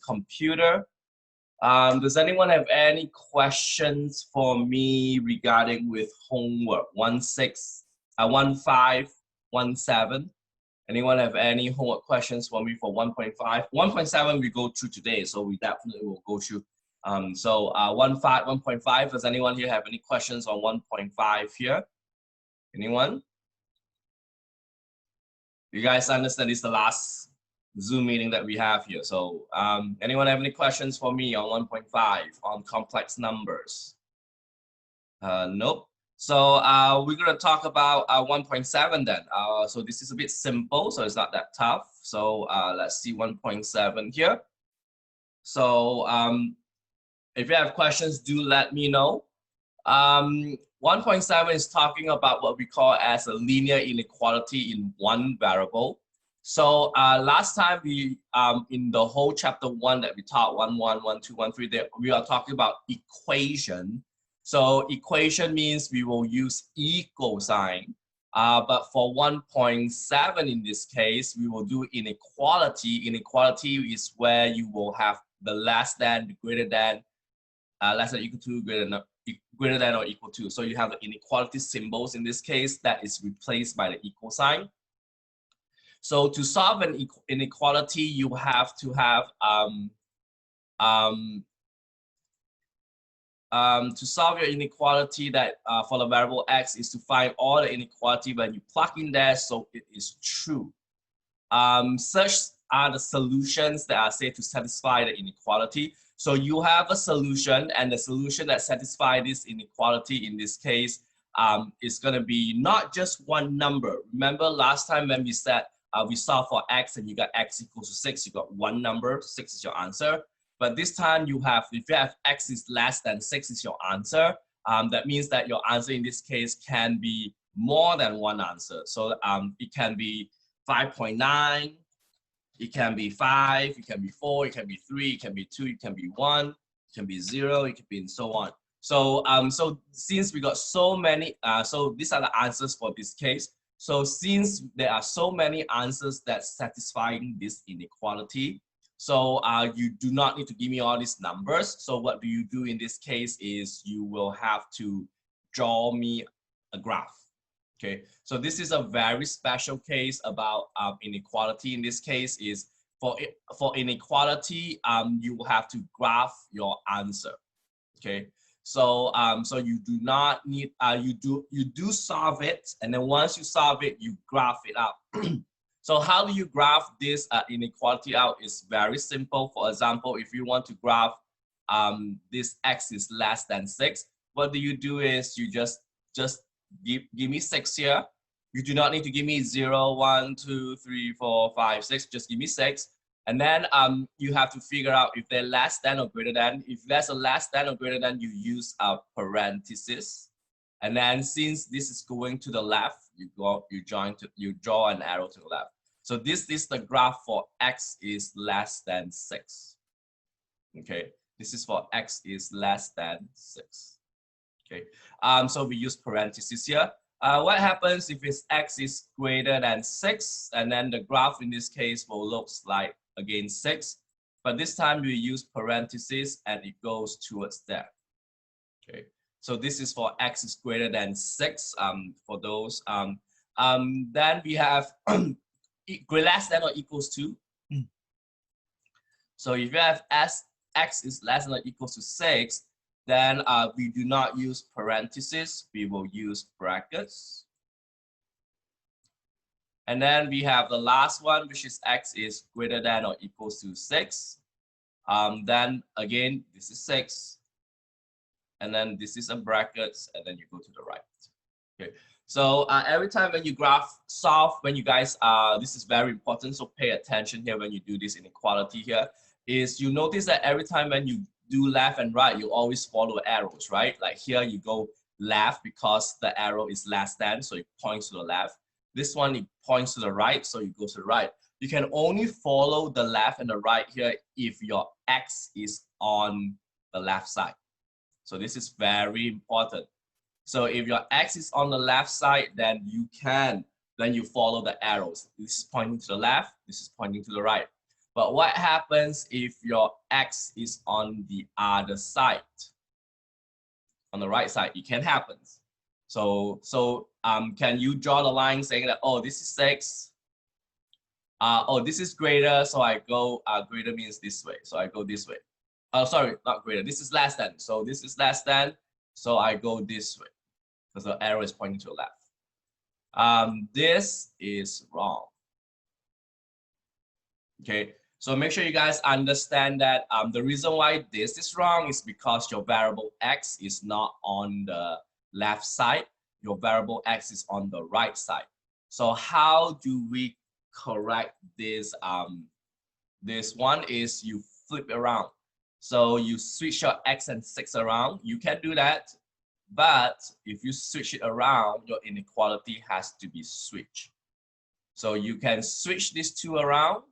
computer. Does anyone have any questions for me regarding with homework 1517? Anyone have any homework questions for me for 1.5? 1.7 we go through today, so we definitely will go through. 1.5, does anyone here have any questions on 1.5 here? Anyone? You guys understand this is the last Zoom meeting that we have here. So anyone have any questions for me on 1.5 on complex numbers? Nope. So we're going to talk about 1.7 then. So this is a bit simple, so it's not that tough. So let's see 1.7 here. So if you have questions, do let me know. 1.7 is talking about what we call as a linear inequality in one variable. So last time we in the whole chapter 1 that we taught 1, 1, 1, 2, 1, 3, there, we are talking about equation. So equation means we will use equal sign. But for 1.7 in this case, we will do inequality. Inequality is where you will have the less than, the greater than, less than equal to, greater than or equal to. So you have the inequality symbols in this case that is replaced by the equal sign. So to solve an inequality, you have to have to solve your inequality that for the variable x is to find all the inequality when you plug in there so it is true. Such are the solutions that are said to satisfy the inequality. So you have a solution, and the solution that satisfies this inequality in this case is going to be not just one number. Remember last time when we said we solve for x and you got x equals to 6, you got one number, 6 is your answer. But this time you have, if you have x is less than 6 is your answer, that means that your answer in this case can be more than one answer. So it can be 5.9, it can be 5, it can be 4, it can be 3, it can be 2, it can be 1, it can be 0, it can be and so on. So so since we got so many, so these are the answers for this case. So since there are so many answers that satisfying this inequality, so you do not need to give me all these numbers. So what do you do in this case is you will have to draw me a graph. Okay, so this is a very special case about inequality. In this case is for inequality, you will have to graph your answer. Okay, so so you do not need you do solve it, and then once you solve it, you graph it out. So how do you graph this inequality out? Is very simple. For example, if you want to graph this x is less than 6, what do you do is you just give me 6 here. You do not need to give me 0, 1, 2, 3, 4, 5, 6. Just give me 6. And then you have to figure out if they're less than or greater than. If there's a less than or greater than, you use a parenthesis. And then since this is going to the left, you draw an arrow to the left. So this is the graph for x is less than 6. Okay, this is for x is less than 6. Okay, so we use parentheses here. What happens if it's x is greater than 6, and then the graph in this case will look like again 6, but this time we use parentheses and it goes towards that. Okay, so this is for x is greater than 6 for those. Then we have less than or equals to. So if you have x is less than or equals to 6, then we do not use parentheses, we will use brackets. And then we have the last one, which is x is greater than or equals to 6. Then again, this is 6. And then this is a brackets, and then you go to the right. Okay. So every time when you solve, when you guys, this is very important, so pay attention here when you do this inequality here, is you notice that every time when you do left and right, you always follow arrows, right? Like here you go left because the arrow is less than, so it points to the left. This one, it points to the right, so it goes to the right. You can only follow the left and the right here if your x is on the left side. So this is very important. So if your x is on the left side, then you follow the arrows. This is pointing to the left, this is pointing to the right. But what happens if your x is on the other side? On the right side, it can happen. So can you draw the line saying that, oh, this is 6. Oh, this is greater, so I go, greater means this way, so I go this way. Oh, sorry, not greater, this is less than, so this is less than, so I go this way, because the arrow is pointing to the left. This is wrong. Okay, so make sure you guys understand that the reason why this is wrong is because your variable x is not on the left side, your variable x is on the right side. So how do we correct this? This one is you flip around. So you switch your x and 6 around. You can do that, but if you switch it around, your inequality has to be switched. So you can switch these two around,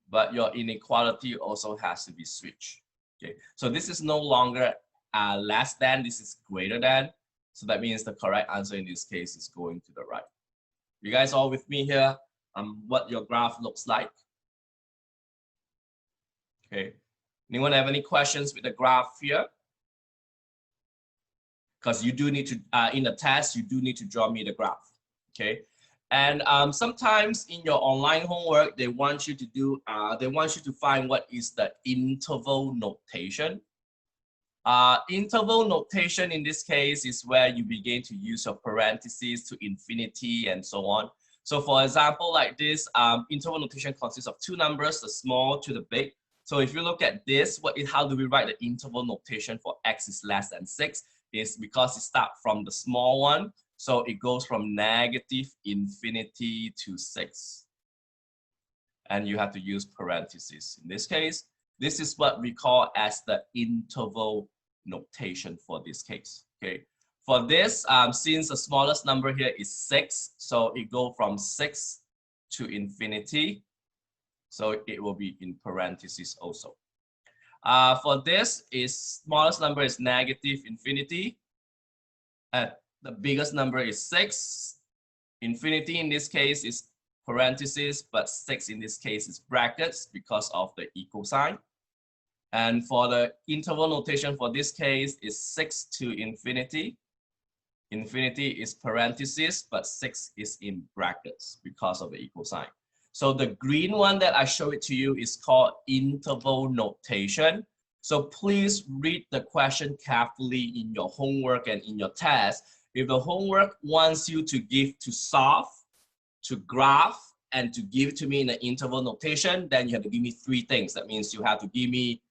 but your inequality also has to be switched. Okay, so this is no longer less than, this is greater than. So that means the correct answer in this case is going to the right. You guys all with me here? What your graph looks like? Okay, anyone have any questions with the graph here? Because you do need to, in the test, you do need to draw me the graph, okay? And sometimes in your online homework, they want you to do, they want you to find what is the interval notation. Interval notation in this case is where you begin to use your parentheses to infinity and so on. So for example, like this, interval notation consists of two numbers, the small to the big. So if you look at this, how do we write the interval notation for x is less than 6? Is because it starts from the small one. So it goes from negative infinity to 6. And you have to use parentheses. In this case, this is what we call as the interval notation for this case. Okay. For this, since the smallest number here is 6, so it goes from 6 to infinity. So it will be in parentheses also. For this, smallest number is negative infinity. The biggest number is 6. Infinity in this case is parentheses, but 6 in this case is brackets because of the equal sign. And for the interval notation for this case is 6 to infinity. Infinity is parentheses, but 6 is in brackets because of the equal sign. So the green one that I show it to you is called interval notation. So please read the question carefully in your homework and in your test. If the homework wants you to solve, to graph, and to give to me in the interval notation, then you have to give me 3 things. That means you have to give me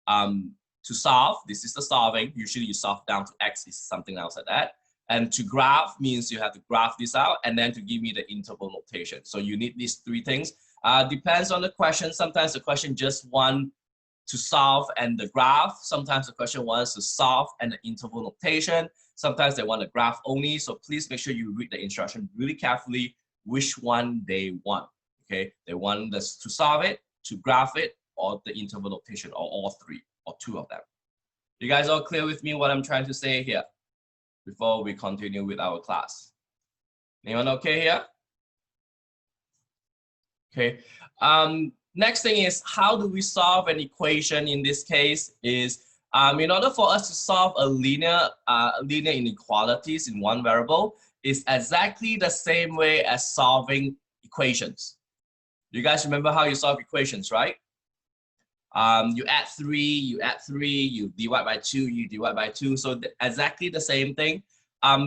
to solve, this is the solving. Usually you solve down to x, is something else like that. And to graph means you have to graph this out, and then to give me the interval notation. So you need these 3 things. Depends on the question. Sometimes the question just wants to solve and the graph. Sometimes the question wants to solve and the interval notation. Sometimes they want the graph only. So please make sure you read the instruction really carefully, which one they want. Okay, they want us to solve it, to graph it, or the interval notation, or all 3 or 2 of them. You guys all clear with me what I'm trying to say here before we continue with our class? Anyone okay here? Okay. Next thing is, how do we solve an equation? In this case is, in order for us to solve a linear inequalities in one variable, is exactly the same way as solving equations. You guys remember how you solve equations, right? You add 3, you divide by 2, you divide by 2. So exactly the same thing.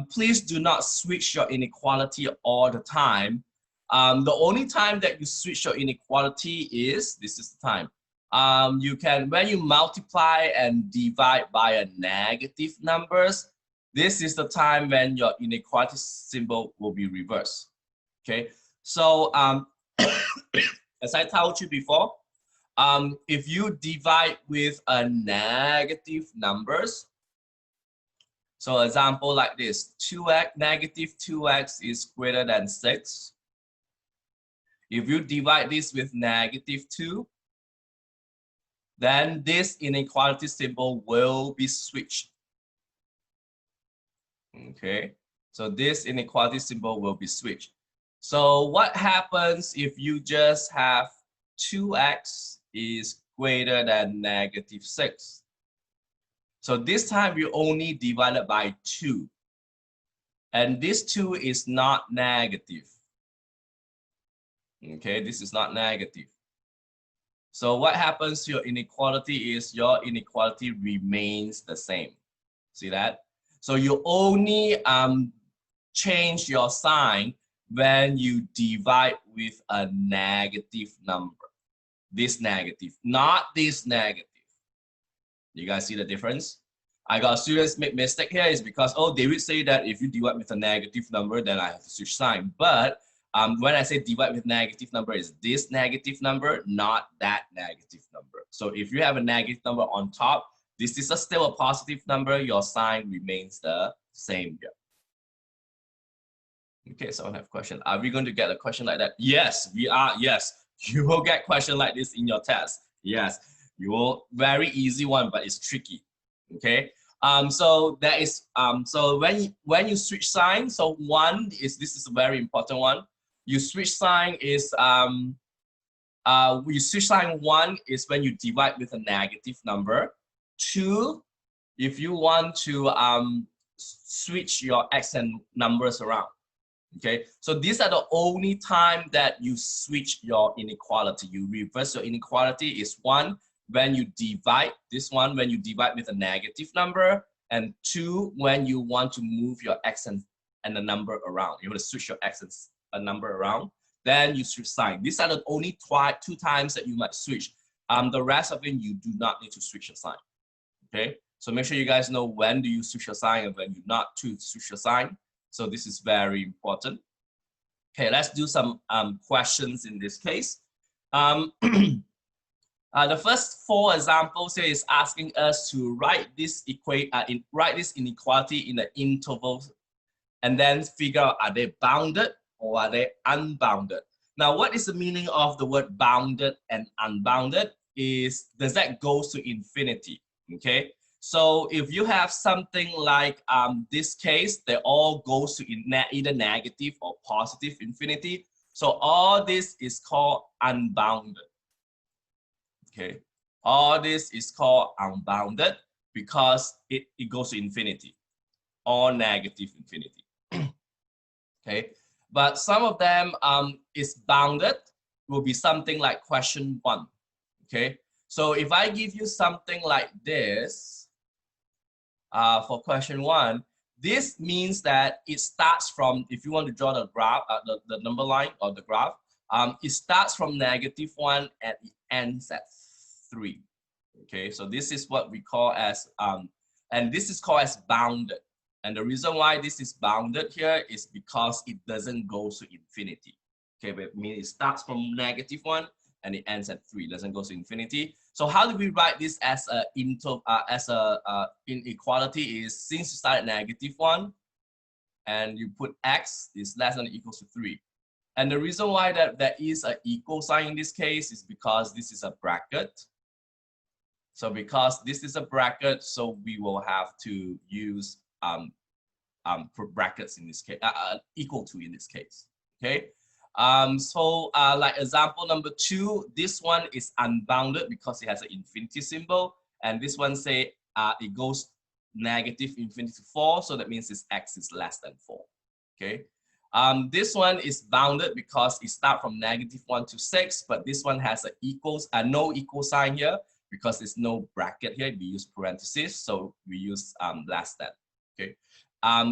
Please do not switch your inequality all the time. The only time that you switch your inequality is, this is the time. You can, when you multiply and divide by a negative numbers, this is the time when your inequality symbol will be reversed. Okay, so as I told you before, if you divide with a negative numbers, so example like this, 2x, negative 2x is greater than 6. If you divide this with negative 2, then this inequality symbol will be switched. Okay, so this inequality symbol will be switched. So what happens if you just have 2x is greater than negative 6. So this time we only divided by 2. And this 2 is not negative. Okay, this is not negative. So what happens to your inequality is your inequality remains the same. See that? So you only change your sign when you divide with a negative number. This negative, not this negative. You guys see the difference? I got students make mistake here is because, oh, David say that if you divide with a negative number, then I have to switch sign. But when I say divide with negative number, is this negative number, not that negative number. So if you have a negative number on top, this is still a positive number, your sign remains the same here. Okay, someone have a question. Are we going to get a question like that? Yes, we are. Yes, you will get question like this in your test. Yes, you will. Very easy one, but it's tricky. Okay. So there is so when you switch sign, so one is, this is a very important one. You switch sign is you switch sign 1 is when you divide with a negative number. 2, if you want to switch your accent numbers around. Okay, so these are the only time that you switch your inequality. You reverse your inequality is 1 when you divide, this one when you divide with a negative number, and 2 when you want to move your accent and the number around. You want to switch your accents a number around, then you switch sign. These are the only 2 times that you might switch. The rest of it, you do not need to switch your sign. Okay, so make sure you guys know when do you switch your sign and when you not to switch your sign. So this is very important. Okay, let's do some questions in this case. The first 4 examples here is asking us to write this inequality in the intervals and then figure out, are they bounded or are they unbounded? Now, what is the meaning of the word bounded and unbounded? Is does that go to infinity? Okay, so if you have something like this case, they all goes to either negative or positive infinity. So all this is called unbounded. Okay, all this is called unbounded because it goes to infinity or negative infinity. Okay, but some of them is bounded, will be something like question 1. Okay, so if I give you something like this for question 1, this means that it starts from, if you want to draw the graph, the number line or the graph, it starts from -1 and it ends at 3. Okay, so this is what we call as, and this is called as bounded. And the reason why this is bounded here is because it doesn't go to infinity. Okay, but it means it starts from -1 and it ends at 3, doesn't go to infinity. So how do we write this as a inequality? Is since you start at -1 and you put x is less than or equals to 3. And the reason why that there is an equal sign in this case is because this is a bracket. So because this is a bracket, so we will have to use brackets in this case, equal to in this case. Okay. Like example number 2, this one is unbounded because it has an infinity symbol, and this one say it goes -infinity to 4, so that means its x is less than 4. Okay. This one is bounded because it starts from -1 to 6, but this one has a no equal sign here because there's no bracket here. We use parentheses, so we use less than. Okay.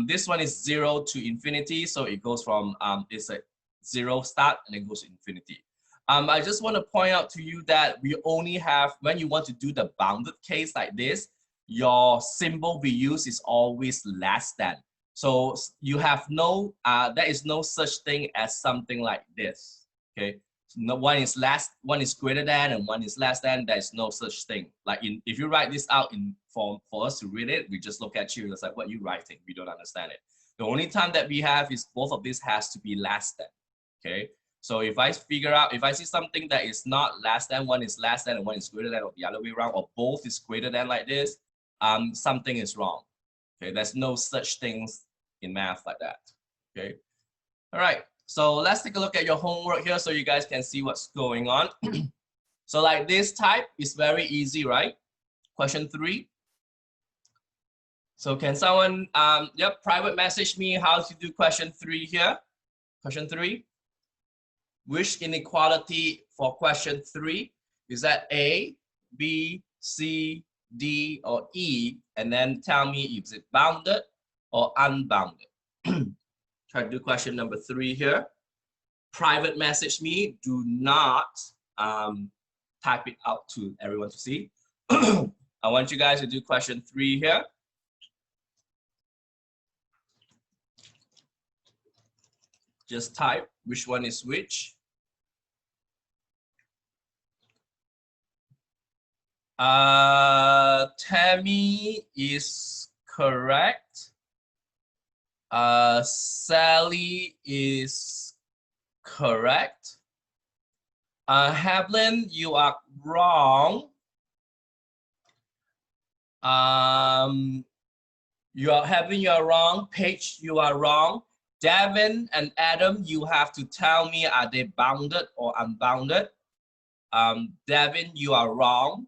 This one is 0 to infinity, so it goes from it's a 0 start and it goes to infinity. I just want to point out to you that we only have, when you want to do the bounded case like this, your symbol we use is always less than. So you have no, there is no such thing as something like this. Okay, so no, one is greater than and one is less than. There is no such thing. Like if you write this out in for us to read it, we just look at you. It's like, what are you writing? We don't understand it. The only time that we have is both of this has to be less than. Okay, so if I figure out, if I see something that is not less than, one is less than and one is greater than, or the other way around, or both is greater than like this, something is wrong. Okay, there's no such things in math like that. Okay, all right. So let's take a look at your homework here so you guys can see what's going on. So like this type is very easy, right? Question 3. So can someone, private message me how to do question 3 here? Question 3. Which inequality for question 3? Is that A, B, C, D, or E? And then tell me if it's bounded or unbounded. Try to do question number 3 here. Private message me. Do not type it out to everyone to see. I want you guys to do question 3 here. Just type which one is which. Tammy is correct. Sally is correct. Havlin, you are wrong. You are wrong. Paige, you are wrong. Devin and Adam, you have to tell me, are they bounded or unbounded? Devin, you are wrong.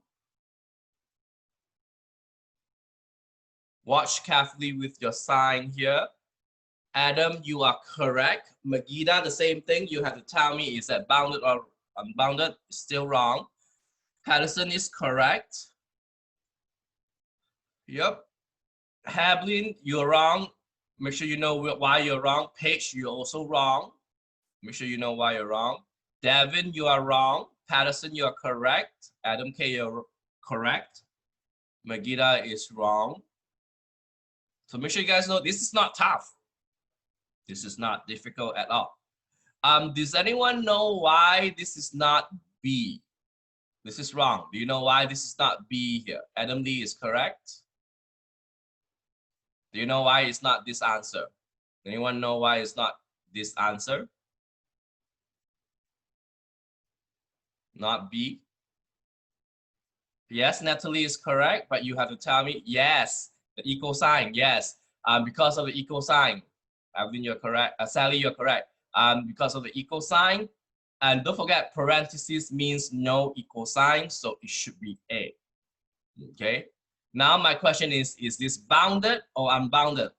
Watch carefully with your sign here. Adam, you are correct. Magida, the same thing. You have to tell me, is that bounded or unbounded? Still wrong. Patterson is correct. Yep. Havlin, you're wrong. Make sure you know why you're wrong. Paige, you're also wrong. Make sure you know why you're wrong. Devin, you are wrong. Patterson, you are correct. Adam K, you're correct. Magida is wrong. So make sure you guys know this is not tough. This is not difficult at all. Does anyone know why this is not B? This is wrong. Do you know why this is not B here? Adam Lee is correct. Do you know why it's not this answer? Anyone know why it's not this answer? Not B. Yes, Natalie is correct, but you have to tell me, yes, the equal sign, yes. Because of the equal sign. Alvin, you're correct. Sally, you're correct. Because of the equal sign. And don't forget, parentheses means no equal sign, so it should be A. Okay. Now my question is this bounded or unbounded?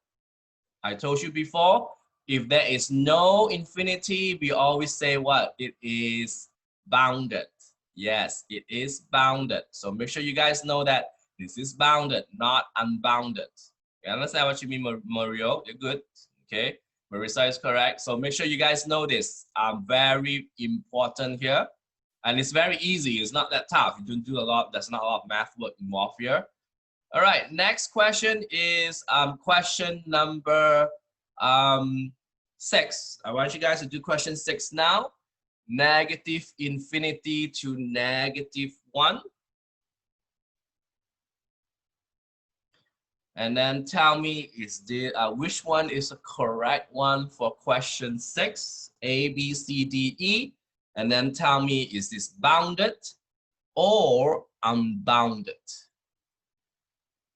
I told you before, if there is no infinity, we always say what? It is bounded. Yes, it is bounded. So make sure you guys know that this is bounded, not unbounded. You understand what you mean, Mario? You're good. Okay. Marissa is correct. So make sure you guys know this. Very important here. And it's very easy. It's not that tough. You don't do a lot. There's not a lot of math work involved here. All right. Next question is question number 6. I want you guys to do question 6 now. Negative infinity to -1. And then tell me which one is the correct one for question 6, A, B, C, D, E. And then tell me, is this bounded or unbounded?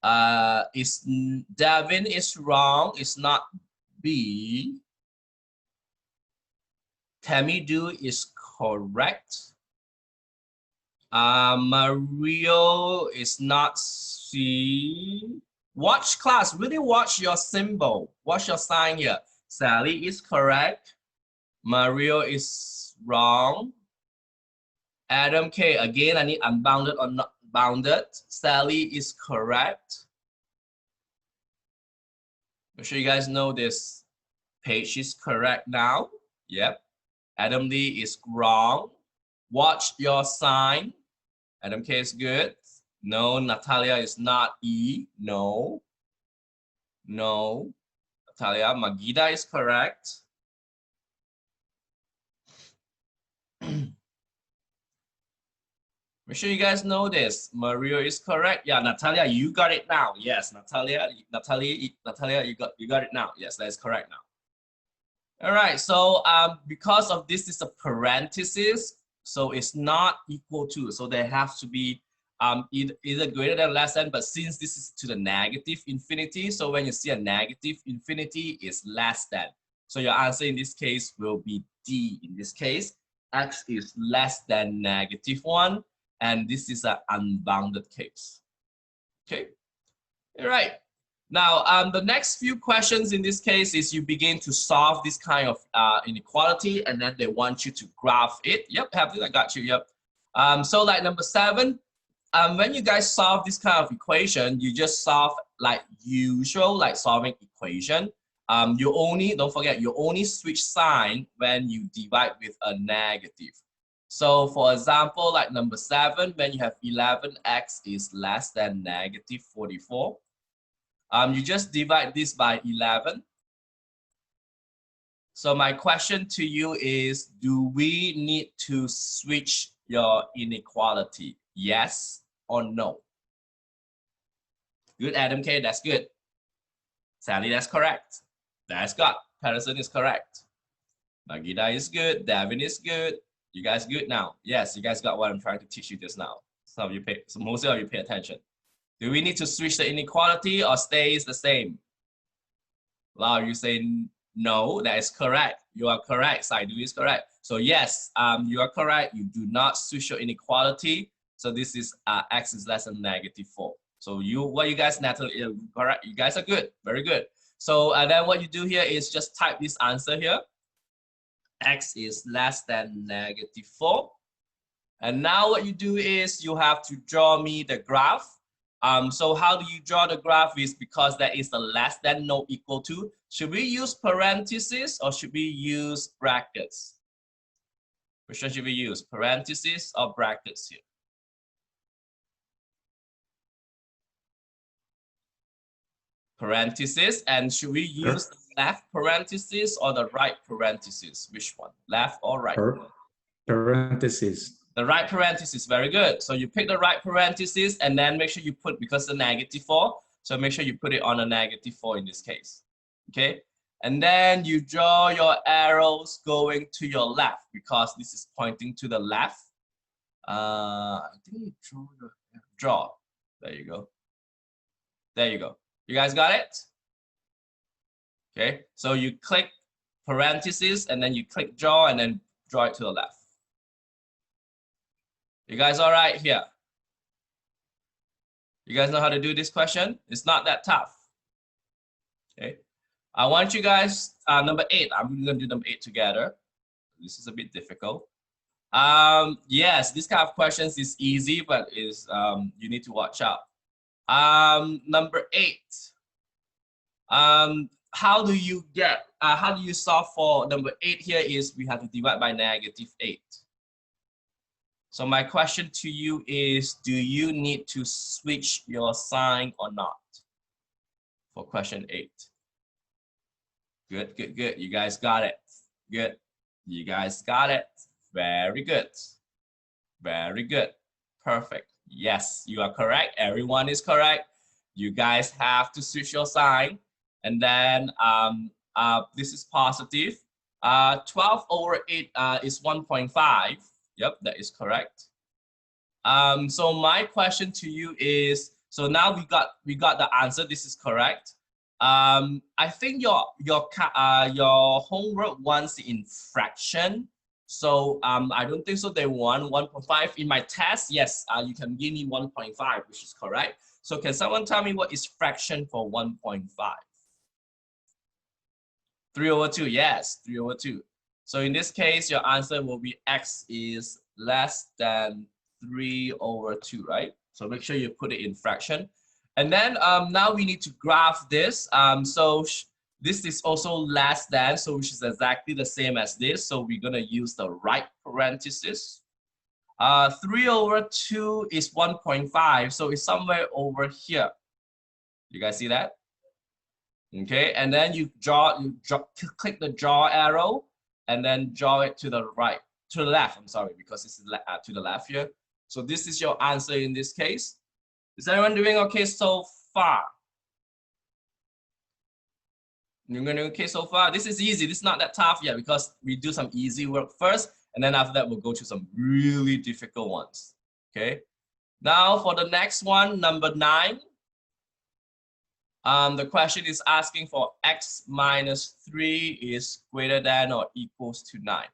Devin is wrong, it's not B. Tammy Do is correct. Mario is not C. Watch class, really watch your symbol. Watch your sign here. Sally is correct. Mario is wrong. Adam K, again, I need unbounded or not bounded. Sally is correct. Make sure you guys know this. Paige is correct now. Yep. Adam Lee is wrong. Watch your sign. Adam K is good. No, Natalia is not E. No. No. Natalia, Magida is correct. Make sure you guys know this. Mario is correct. Yeah, Natalia, you got it now. Yes, Natalia, you got it now. Yes, that is correct now. All right, so because of this is a parenthesis, so it's not equal to. So they have to be either greater than or less than, but since this is to the negative infinity, so when you see a negative infinity, it's less than. So your answer in this case will be D. In this case, x is less than -1, and this is an unbounded case. Okay, all right. Now, the next few questions in this case is you begin to solve this kind of inequality, and then they want you to graph it. Yep, happy, I got you. Yep. So like number 7, when you guys solve this kind of equation, you just solve like usual, like solving equation. You only, don't forget, you only switch sign when you divide with a negative. So for example, like number 7, when you have 11x is less than -44, you just divide this by 11. So my question to you is, do we need to switch your inequality? Yes or no? Good, Adam K, that's good. Sally, that's correct. That's good. Patterson is correct. Magida is good. Davin is good. You guys good now? Yes, you guys got what I'm trying to teach you just now. Some of you pay, so most of you pay attention. Do we need to switch the inequality or stays the same? A lot of you say no, that is correct. You are correct. Saidu is correct. So yes, you are correct. You do not switch your inequality. So this is x is less than -4. So what you guys, Natalie, correct? You guys are good. Very good. So then what you do here is just type this answer here. X is less than -4. And now what you do is you have to draw me the graph. So how do you draw the graph is because there is a less than, no, equal to. Should we use parentheses or should we use brackets? Which one should we use, parentheses or brackets here? Parentheses. And should we use the left parentheses or the right parentheses? Which one, left or right? Parentheses. The right parentheses, very good. So you pick the right parentheses and then make sure you put, because the -4, so make sure you put it on a -4 in this case, okay? And then you draw your arrows going to your left because this is pointing to the left. I think you draw. There you go. There you go. You guys got it? Okay, so you click parentheses and then you click draw and then draw it to the left. You guys all right here? You guys know how to do this question? It's not that tough. Okay, I want you guys, number 8, I'm gonna do number 8 together. This is a bit difficult. Yes, this kind of questions is easy, but is you need to watch out. Number 8. How do you get, how do you solve for number 8 here is we have to divide by -8. So my question to you is, do you need to switch your sign or not for question 8? Good, good, good. You guys got it. Good. You guys got it. Very good. Very good. Perfect. Yes, you are correct. Everyone is correct. You guys have to switch your sign. And then this is positive. 12/8 is 1.5. Yep, that is correct. So my question to you is, so now we got the answer. This is correct. I think your homework wants in fraction. So I don't think so. They want 1.5 in my test. Yes, you can give me 1.5, which is correct. So can someone tell me what is fraction for 1.5? 3/2. Yes, 3/2. So in this case, your answer will be x is less than 3/2, right? So make sure you put it in fraction. And then now we need to graph this. So this is also less than, so which is exactly the same as this. So we're gonna use the right parenthesis. 3/2 is 1.5, so it's somewhere over here. You guys see that? Okay, and then you click the draw arrow and then draw it to the right, to the left. I'm sorry, because this is to the left here. So this is your answer in this case. Is everyone doing okay so far? You're doing okay so far? This is easy. This is not that tough yet because we do some easy work first, and then after that we'll go to some really difficult ones. Okay. Now for the next one, number 9. The question is asking for x minus 3 is greater than or equals to 9.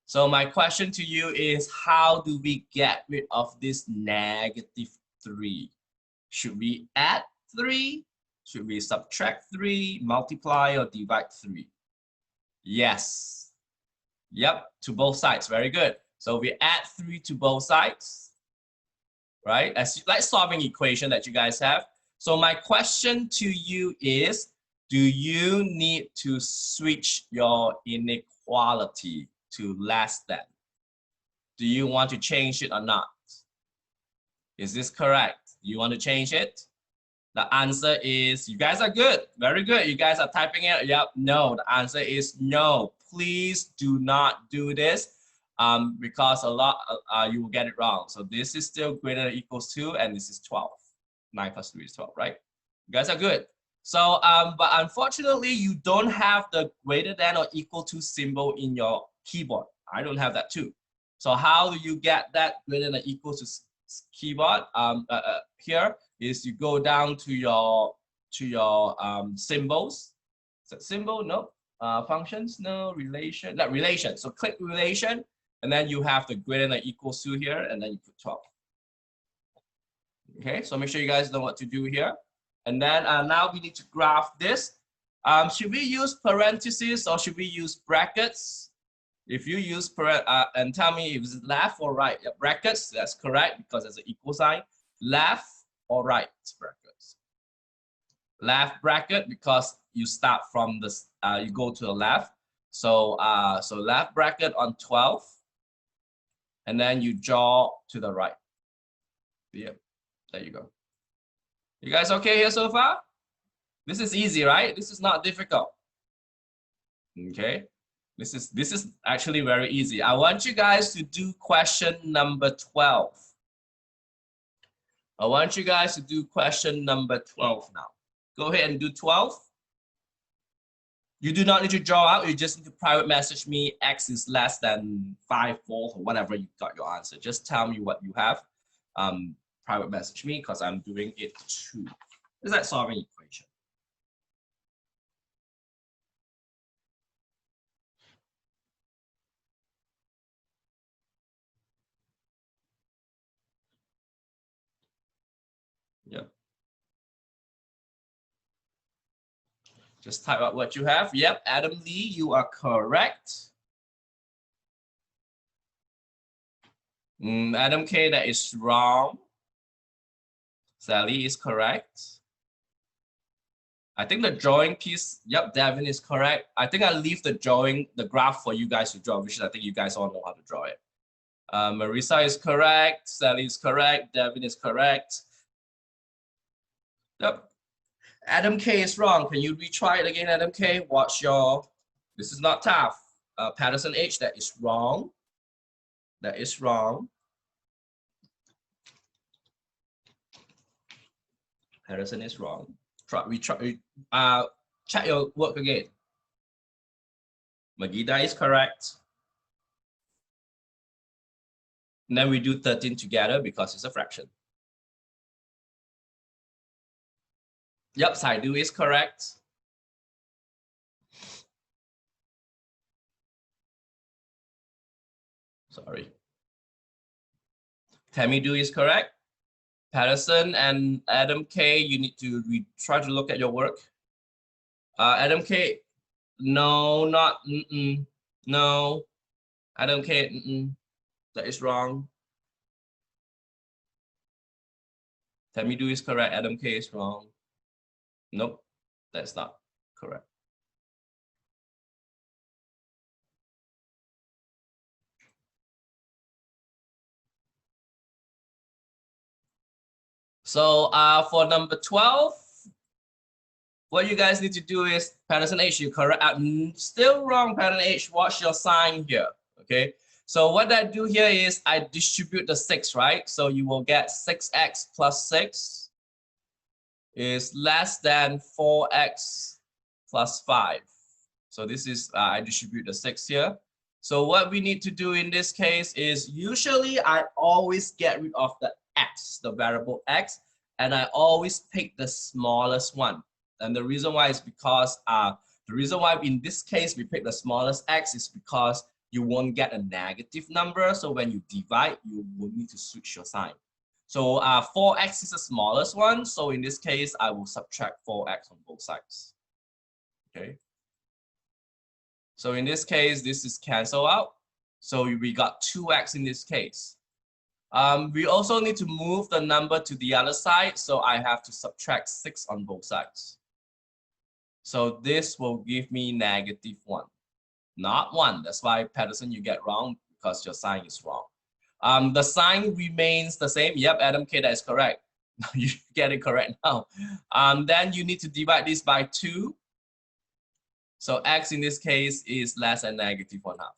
So my question to you is, how do we get rid of this negative 3? Should we add 3? Should we subtract 3, multiply, or divide 3? Yes. Yep, to both sides. Very good. So we add 3 to both sides, right? As like solving equation that you guys have. So my question to you is, do you need to switch your inequality to less than? Do you want to change it or not? Is this correct? Do you want to change it? The answer is, you guys are good. Very good. You guys are typing it. Yep. No. The answer is no. Please do not do this because a lot you will get it wrong. So this is still greater than or equals to, and this is 12. 9 plus 3 is 12, right? You guys are good. So, but unfortunately, you don't have the greater than or equal to symbol in your keyboard. I don't have that too. So how do you get that greater than or equal to keyboard? Here is you go down to your symbols. Is that symbol? No. Functions? No. Relation? That relation. So click relation, and then you have the greater than or equals to here, and then you put 12. Okay, so make sure you guys know what to do here. And then now we need to graph this. Should we use parentheses or should we use brackets? If you use and tell me if it's left or right. Yeah, brackets, that's correct because there's an equal sign. Left or right brackets. Left bracket because you start from this, you go to the left. So so left bracket on 12, and then you draw to the right. Yep, there you go. You guys okay here so far? This is easy, right? This is not difficult. Okay. This is actually very easy. I want you guys to do question number 12. I want you guys to do question number 12 now. Go ahead and do 12. You do not need to draw out. You just need to private message me x is less than 5/4 or whatever you got your answer. Just tell me what you have. Private message me because I'm doing it too. Is that solving equation? Yep. Just type out what you have. Yep, Adam Lee, you are correct. Adam K, that is wrong. Sally is correct. I think the drawing piece, yep, Devin is correct. I think I'll leave the drawing, the graph for you guys to draw, which I think you guys all know how to draw it. Marisa is correct. Sally is correct. Devin is correct. Yep. Adam K is wrong. Can you retry it again, Adam K? Watch your, this is not tough. Patterson H, that is wrong. That is wrong. Patterson is wrong. Check your work again. Magida is correct. And then we do 13 together because it's a fraction. Yep, Saidu is correct. Sorry. Tammy Do is correct. Patterson and Adam K, you need to try to look at your work. Adam K, no, not no. Adam K, that is wrong. Tammy Do is correct. Adam K is wrong. Nope, that's not correct. So for number 12, what you guys need to do is Patterson H, you correct. Still wrong, Patterson H. Watch your sign here. Okay. So what I do here is I distribute the 6, right? So you will get 6x plus 6 is less than 4x plus 5. So this is, I distribute the 6 here. So what we need to do in this case is usually I always get rid of the x, the variable x, and I always pick the smallest one. And the reason why is because the reason why in this case we pick the smallest x is because you won't get a negative number. So when you divide, you will need to switch your sign. So 4x is the smallest one. So in this case, I will subtract 4x on both sides. Okay. So in this case, this is cancel out. So we got 2x in this case. We also need to move the number to the other side. So I have to subtract 6 on both sides. So this will give me -1, not 1. That's why, Patterson, you get wrong because your sign is wrong. The sign remains the same. Yep, Adam K, that is correct. You get it correct now. Then you need to divide this by 2. So x in this case is less than -1/2.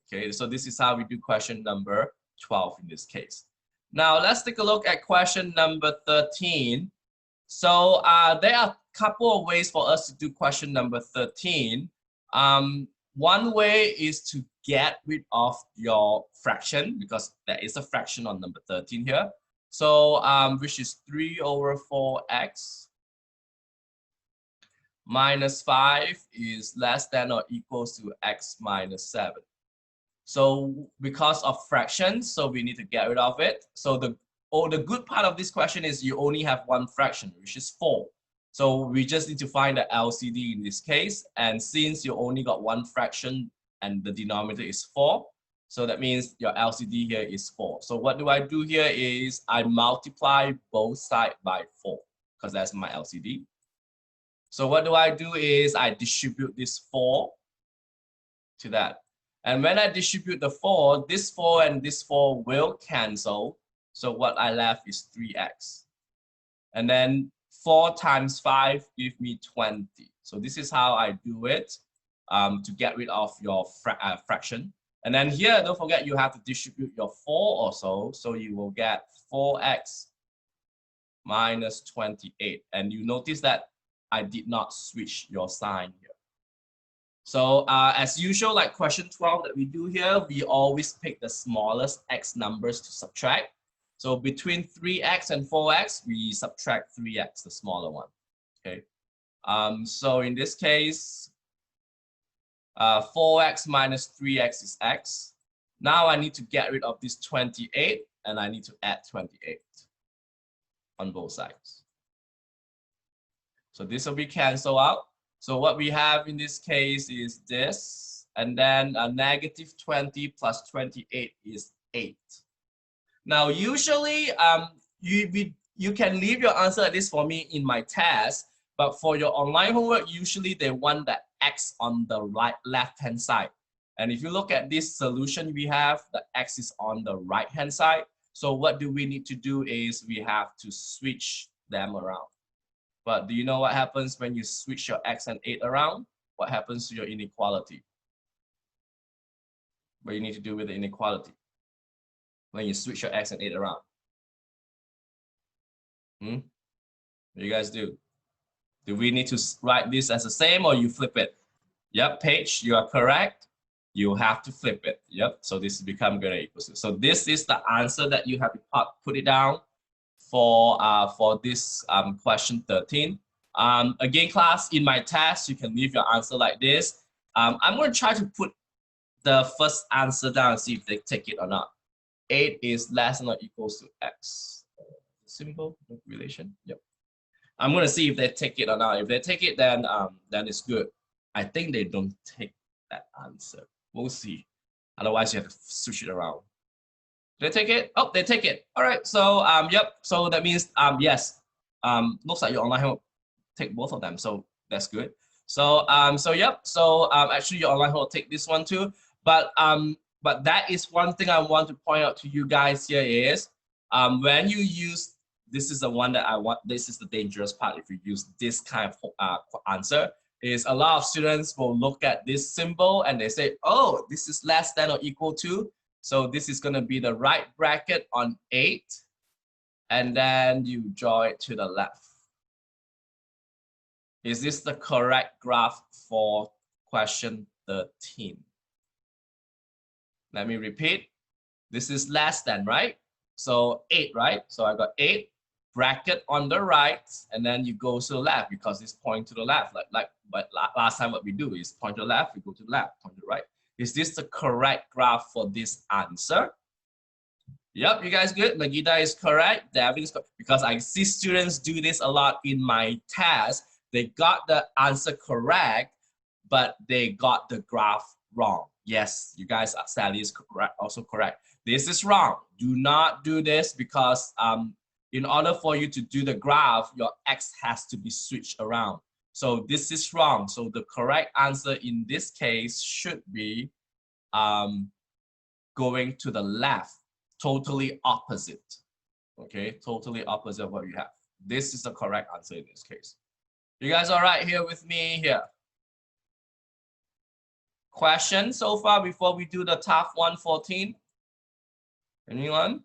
Okay, so this is how we do question number 12 in this case. Now let's take a look at question number 13. So there are a couple of ways for us to do question number 13. One way is to get rid of your fraction, because there is a fraction on number 13 here. So which is 3/4x minus 5 is less than or equals to x minus 7. So because of fractions, so we need to get rid of it. So the good part of this question is you only have one fraction, which is 4. So we just need to find the LCD in this case. And since you only got one fraction and the denominator is 4, so that means your LCD here is 4. So what do I do here is I multiply both sides by 4, because that's my LCD. So what do I do is I distribute this 4 to that. And when I distribute the 4, this 4 and this 4 will cancel. So what I left is 3x. And then 4 times 5 give me 20. So this is how I do it to get rid of your fraction. And then here, don't forget, you have to distribute your 4 also. So you will get 4x minus 28. And you notice that I did not switch your sign here. So as usual, like question 12 that we do here, we always pick the smallest x numbers to subtract. So between 3x and 4x, we subtract 3x, the smaller one. Okay. So in this case, 4x minus 3x is x. Now I need to get rid of this 28, and I need to add 28 on both sides. So this will be cancelled out. So what we have in this case is this, and then a -20 plus 28 is 8. Now, usually you can leave your answer like this for me in my test, but for your online homework, usually they want the x on the left-hand side. And if you look at this solution we have, the x is on the right-hand side. So what do we need to do is we have to switch them around. But do you know what happens when you switch your x and 8 around? What happens to your inequality? What you need to do with the inequality when you switch your x and 8 around? What do you guys do? Do we need to write this as the same, or you flip it? Yep, Paige, you are correct. You have to flip it. Yep, so this become greater equal to. So this is the answer that you have to put it down for this question 13. Again, class, in my test, you can leave your answer like this. I'm going to try to put the first answer down and see if they take it or not. 8 is less than or equals to x. Simple relation. Yep. I'm going to see if they take it or not. If they take it, then it's good. I think they don't take that answer. We'll see. Otherwise, you have to switch it around. They take it? Oh, they take it. All right. So yep. So that means yes. Looks like your online homework take both of them. So that's good. So yep. So actually your online homework take this one too. But that is one thing I want to point out to you guys here is when you use, this is the one that I want. This is the dangerous part. If you use this kind of answer, is a lot of students will look at this symbol and they say, oh, this is less than or equal to. So this is going to be the right bracket on 8, and then you draw it to the left. Is this the correct graph for question 13? Let me repeat. This is less than, right? So 8, right? So I got 8. bracket on the right, and then you go to the left because it's pointing to the left. But last time what we do is point to the left, we go to the left, point to the right. Is this the correct graph for this answer? Yep, you guys good? Magida is correct. David is correct. Because I see students do this a lot in my test. They got the answer correct, but they got the graph wrong. Yes, you guys, Sally is correct, also correct. This is wrong. Do not do this because in order for you to do the graph, your x has to be switched around. So this is wrong. So the correct answer in this case should be going to the left. Totally opposite, okay? Totally opposite of what you have. This is the correct answer in this case. You guys all right here with me here? Question so far before we do the tough 114? Anyone?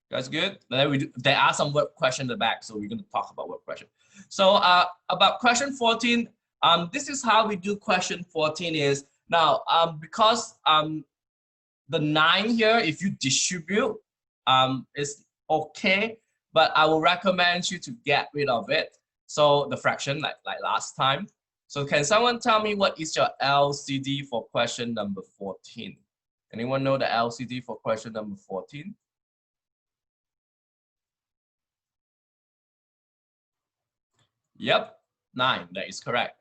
You guys good? Then there are some word question in the back, so we're going to talk about word question. So about question 14, this is how we do question 14 is, now because the 9 here, if you distribute, is okay, but I will recommend you to get rid of it. So the fraction, like last time. So can someone tell me what is your LCD for question number 14? Anyone know the LCD for question number 14? Yep, 9, that is correct.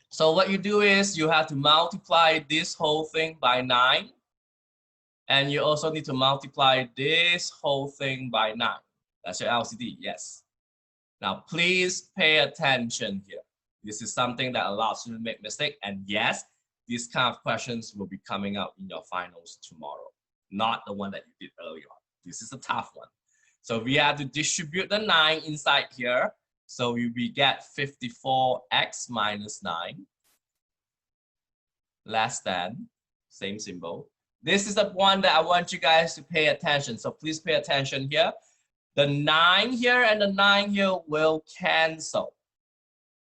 So what you do is you have to multiply this whole thing by 9. And you also need to multiply this whole thing by 9. That's your LCD, yes. Now, please pay attention here. This is something that allows you to make mistakes. And yes, these kind of questions will be coming up in your finals tomorrow, not the one that you did earlier on. This is a tough one. So we have to distribute the 9 inside here. So we get 54x minus 9 less than, same symbol. This is the one that I want you guys to pay attention. So please pay attention here. The 9 here and the 9 here will cancel.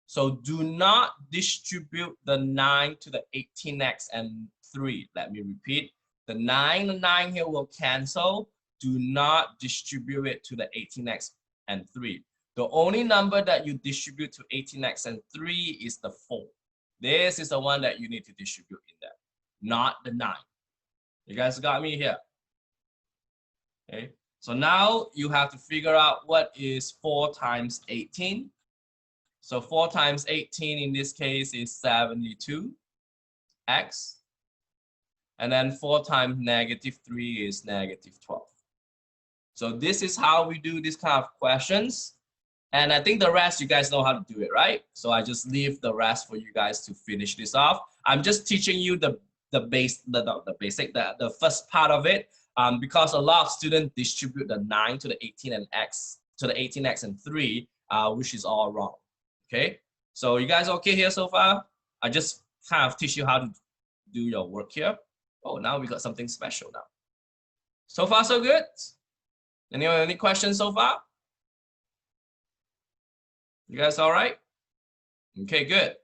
So do not distribute the 9 to the 18x and 3. Let me repeat. The 9 here will cancel. Do not distribute it to the 18x and 3. The only number that you distribute to 18x and 3 is the 4. This is the one that you need to distribute in there, not the 9. You guys got me here? Okay, so now you have to figure out what is 4 times 18. So 4 times 18 in this case is 72x. And then 4 times negative 3 is negative 12. So this is how we do this kind of questions. And I think the rest, you guys know how to do it, right? So I just leave the rest for you guys to finish this off. I'm just teaching you the first part of it, because a lot of students distribute the 9 to the 18x and 3, which is all wrong. Okay, so you guys okay here so far? I just kind of teach you how to do your work here. Oh, now we got something special now. So far, so good. Anyone, any questions so far? You guys all right? Okay, good.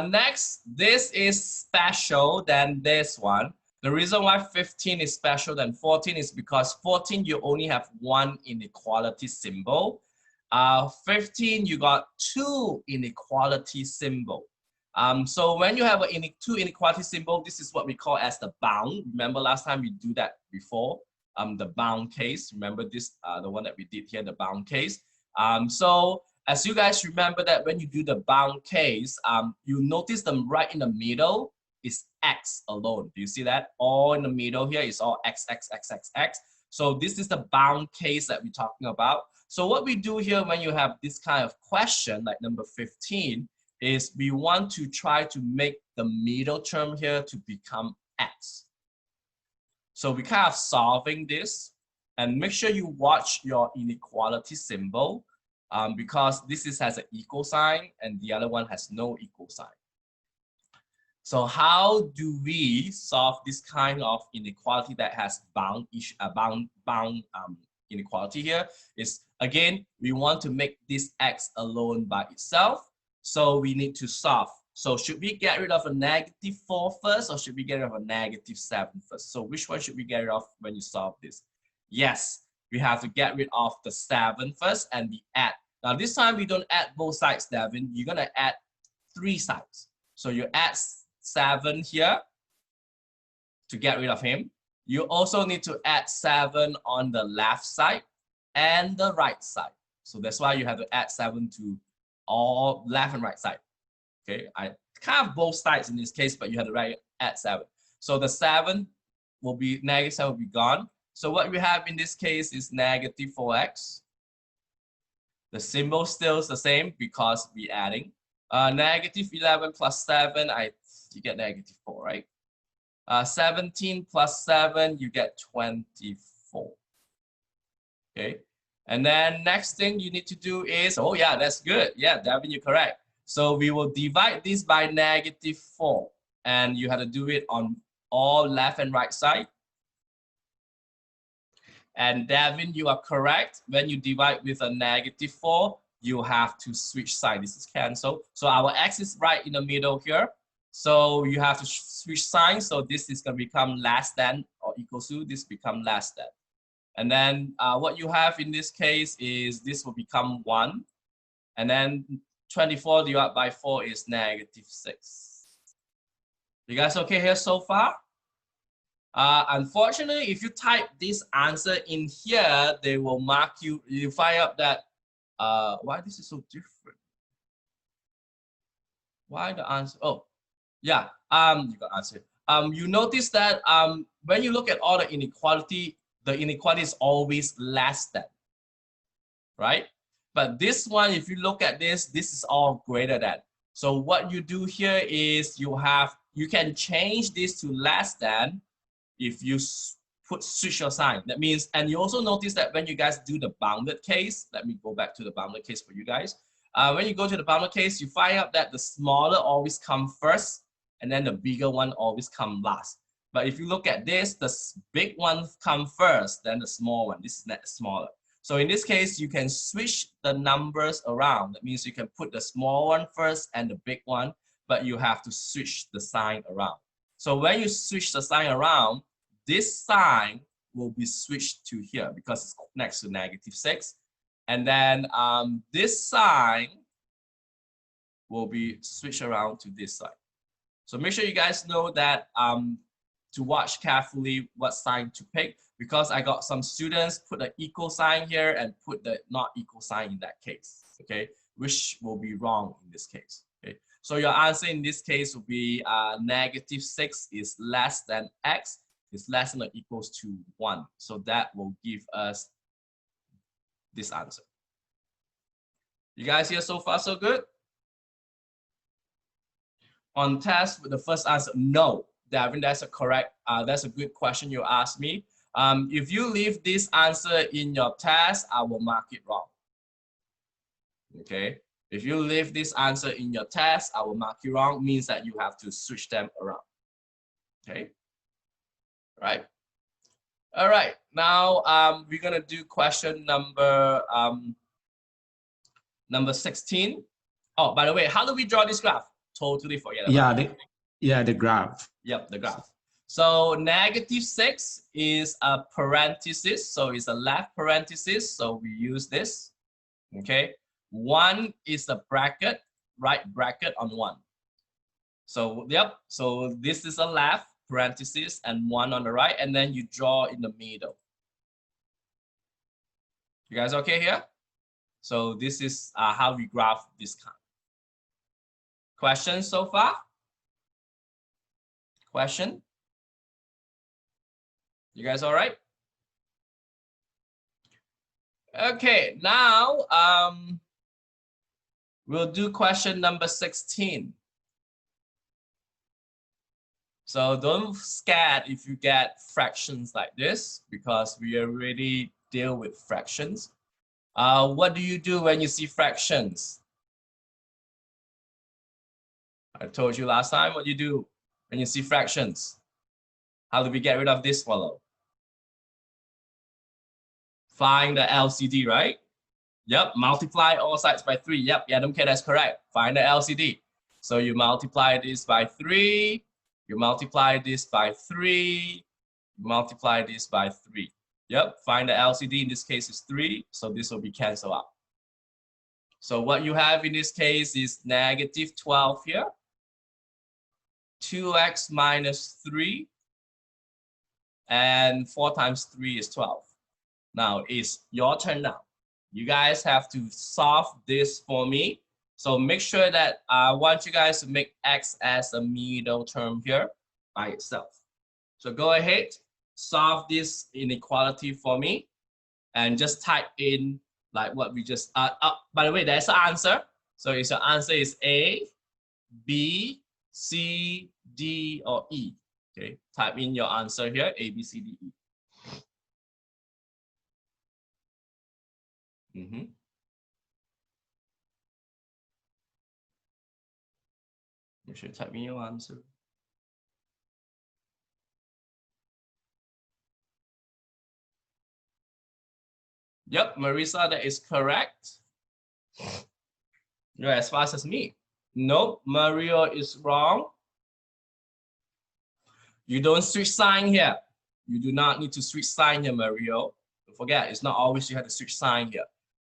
Next, this is special than this one. The reason why 15 is special than 14 is because 14, you only have 1 inequality symbol. 15, you got 2 inequality symbol. So when you have 2 inequality symbol, this is what we call as the bound. Remember last time we do that before, the bound case. Remember this, the one that we did here, the bound case. So as you guys remember that when you do the bound case, you notice them right in the middle is x alone. Do you see that? All in the middle here is all x, x, x, x, x. So this is the bound case that we're talking about. So what we do here when you have this kind of question, like number 15, is we want to try to make the middle term here to become x. So we kind of solving this, and make sure you watch your inequality symbol. Because this has an equal sign and the other one has no equal sign. So how do we solve this kind of inequality that has bound inequality here? Is again, we want to make this x alone by itself. So we need to solve. So should we get rid of a negative 4 first, or should we get rid of a negative 7 first? So which one should we get rid of when you solve this? Yes, we have to get rid of the 7 first and we add. Now this time we don't add both sides, Devin. You're gonna add 3 sides. So you add 7 here to get rid of him. You also need to add 7 on the left side and the right side. So that's why you have to add 7 to all left and right side. Okay, I have both sides in this case, but you have to add 7. So the 7 will be, negative 7 will be gone. So what we have in this case is negative 4x. The symbol still is the same because we're adding. Negative 11 plus 7, you get negative 4, right? 17 plus 7, you get 24. Okay, and then next thing you need to do is, oh yeah, that's good. Yeah, Devin, you're correct. So we will divide this by negative 4, and you have to do it on all left and right side. And Devin, you are correct. When you divide with a negative 4, you have to switch side. This is cancelled. So our x is right in the middle here. So you have to switch signs. So this is going to become less than or equals to, this become less than. And then what you have in this case is this will become 1. And then 24 divided by 4 is negative 6. You guys okay here so far? Unfortunately, if you type this answer in here, they will mark you, you find out that, why this is so different? Why the answer? Oh, yeah, you got answer. You notice that when you look at all the inequality is always less than, right? But this one, if you look at this is all greater than. So what you do here is you can change this to less than if you switch your sign. That means, and you also notice that when you guys do the bounded case, let me go back to the bounded case for you guys. When you go to the bounded case, you find out that the smaller always come first, and then the bigger one always come last. But if you look at this, the big one come first, then the small one. This is not smaller. So in this case, you can switch the numbers around. That means you can put the small one first and the big one, but you have to switch the sign around. So when you switch the sign around, this sign will be switched to here because it's next to negative 6. And then this sign will be switched around to this side. So make sure you guys know that to watch carefully what sign to pick, because I got some students put the equal sign here and put the not equal sign in that case, okay, which will be wrong in this case. Okay, so your answer in this case will be negative 6 is less than x, is less than or equals to 1. So that will give us this answer. You guys here so far so good? On test with the first answer, no. Devin, that's a correct, that's a good question you asked me. If you leave this answer in your test, I will mark it wrong. Okay, if you leave this answer in your test, I will mark you wrong, means that you have to switch them around. Okay, right. All right, now we're gonna do question number 16. Oh, by the way, how do we draw this graph? Totally forget about it. The graph. Yep, the graph. So negative 6 is a parenthesis, so it's a left parenthesis, so we use this. Okay, 1 is a bracket, right bracket on 1. So yep, so this is a left parenthesis and 1 on the right, and then you draw in the middle. You guys okay here? So this is how we graph this kind. Questions so far? Question? You guys all right? Okay, now we'll do question number 16. So don't scared if you get fractions like this, because we already deal with fractions. What do you do when you see fractions? I told you last time what you do when you see fractions. How do we get rid of this fellow? Find the LCD, right? Yep, multiply all sides by 3. Yep, yeah, okay, that's correct. Find the LCD. So you multiply this by 3, you multiply this by 3, you multiply this by 3. Yep, find the LCD. In this case is 3, so this will be canceled out. So what you have in this case is negative 12 here. 2x minus 3. And 4 times 3 is 12. Now it's your turn now. You guys have to solve this for me. So make sure that I want you guys to make x as a middle term here by itself. So go ahead, solve this inequality for me, and just type in like what we just, by the way, there's an answer. So your answer is A, B, C, D, or E. Okay, type in your answer here, A, B, C, D, E. You should type in your answer. Yep, Marisa, that is correct. You're as fast as me. Nope, Mario is wrong. You don't switch sign here. You do not need to switch sign here, Mario. Don't forget, it's not always you have to switch sign here.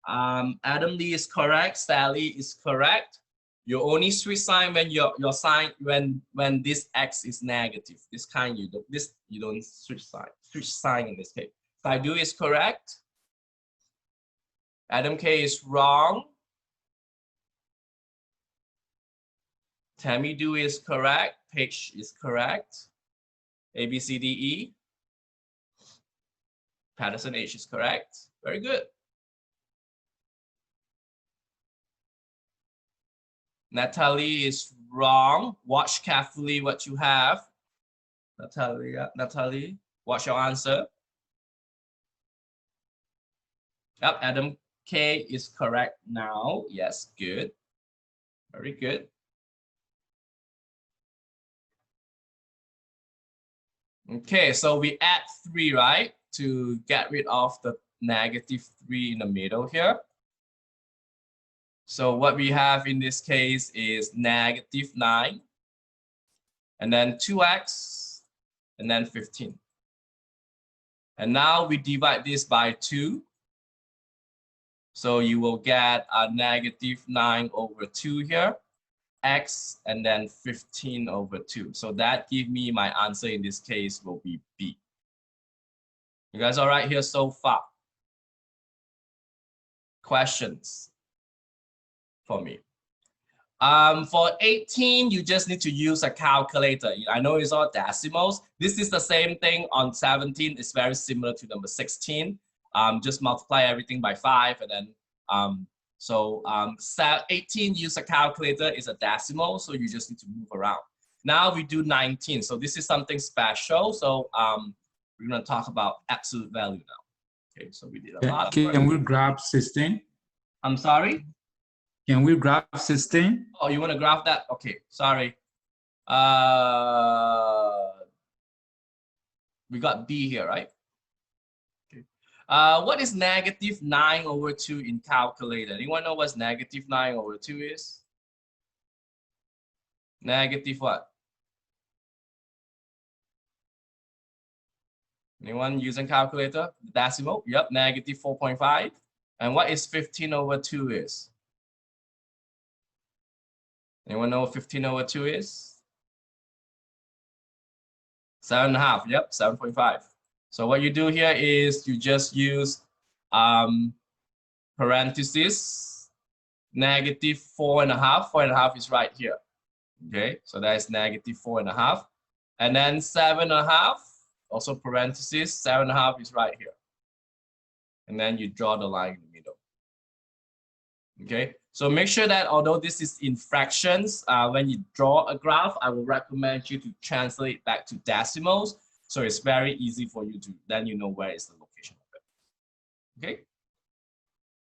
Adam Lee is correct. Sally is correct. You only switch sign when your sign when this x is negative. This kind you don't switch sign. Switch sign in this case. Saidu is correct. Adam K is wrong. Tammy Do is correct. Paige is correct. A, B, C, D, E. Patterson H is correct. Very good. Natalie is wrong. Watch carefully what you have. Natalie, watch your answer. Yep, Adam K is correct now. Yes, good. Very good. Okay, so we add 3, right? To get rid of the negative 3 in the middle here. So what we have in this case is negative 9, and then 2x, and then 15. And now we divide this by 2. So you will get a negative 9 over 2 here, x, and then 15 over 2. So that gives me my answer in this case will be B. You guys all right here so far? Questions for me? For 18, you just need to use a calculator. I know it's all decimals. This is the same thing on 17. It's very similar to number 16. Just multiply everything by 5, and then 18, use a calculator, is a decimal, so you just need to move around. Now we do 19. So this is something special. So we're going to talk about absolute value now. Okay, so we did a lot of work. Can we grab 16? I'm sorry? Can we graph 16? Oh, you want to graph that? Okay, sorry. We got B here, right? Okay. What is negative 9 over 2 in calculator? Anyone know what negative 9 over 2 is? Negative what? Anyone using calculator? Decimal? Yep, negative 4.5. And what is 15 over 2 is? Anyone know what 15 over 2 is? 7.5. Yep, 7.5. So what you do here is you just use parentheses, negative 4.5. 4.5 is right here. Okay, so that is negative 4.5. And then 7.5, also parentheses, 7.5 is right here. And then you draw the line in the middle. Okay, so make sure that although this is in fractions, when you draw a graph, I will recommend you to translate back to decimals. So it's very easy for you to, then you know where is the location of it. Okay.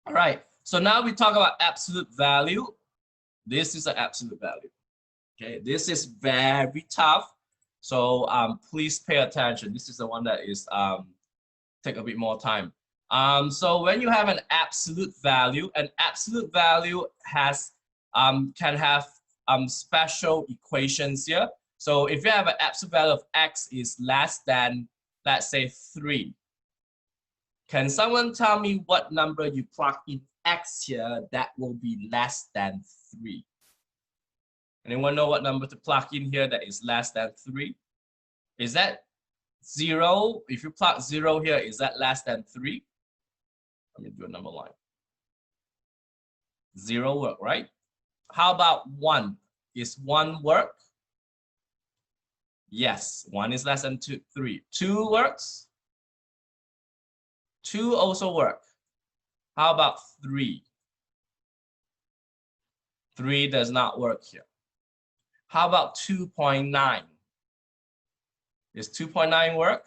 All right. So now we talk about absolute value. This is an absolute value. Okay. This is very tough. So please pay attention. This is the one that is take a bit more time. So when you have an absolute value has can have special equations here. So if you have an absolute value of x is less than, let's say, 3, Can someone tell me what number you plug in x here that will be less than 3? Anyone know what number to plug in here that is less than 3? Is that 0? If you plug 0 here, is that less than 3? Let me do a number line. 0 work, right? How about 1? Is 1 work? Yes, 1 is less than 3. 2 works? 2 also work. How about 3? 3 does not work here. How about 2.9? Does 2.9 work?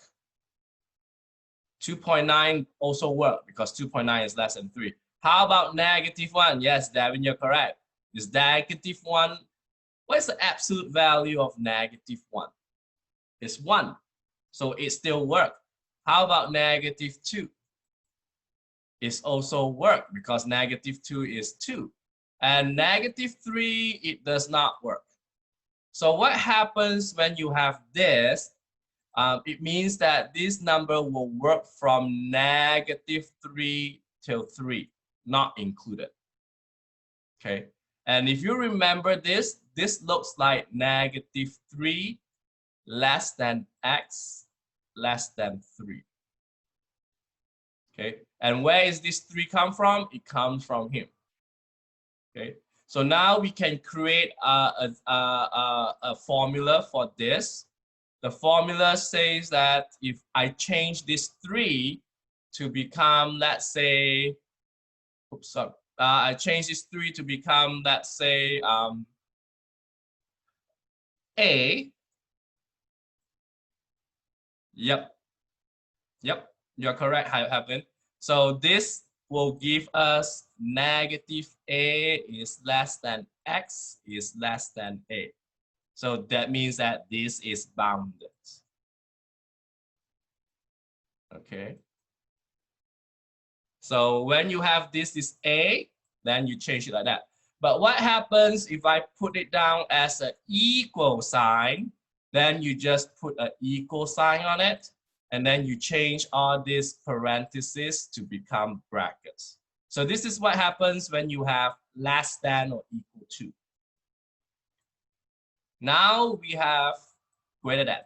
2.9 also work because 2.9 is less than 3. How about -1? Yes, Devin, you're correct. Is -1? What is the absolute value of -1? It's 1. So it still works. How about -2? It's also work because -2 is 2. And -3, it does not work. So what happens when you have this? It means that this number will work from -3 till 3, not included. Okay, and if you remember this, this looks like -3 less than x less than 3. Okay, and where is this 3 come from? It comes from him. Okay, so now we can create a formula for this. The formula says that if I change this 3 to become, let's say, oops, sorry, I change this 3 to become, let's say, A. Yep, you're correct, Heaven. So this will give us -A is less than x is less than A. So that means that this is bounded. Okay. So when you have this is A, then you change it like that. But what happens if I put it down as an equal sign? Then you just put an equal sign on it, and then you change all these parentheses to become brackets. So this is what happens when you have less than or equal to. Now we have greater than.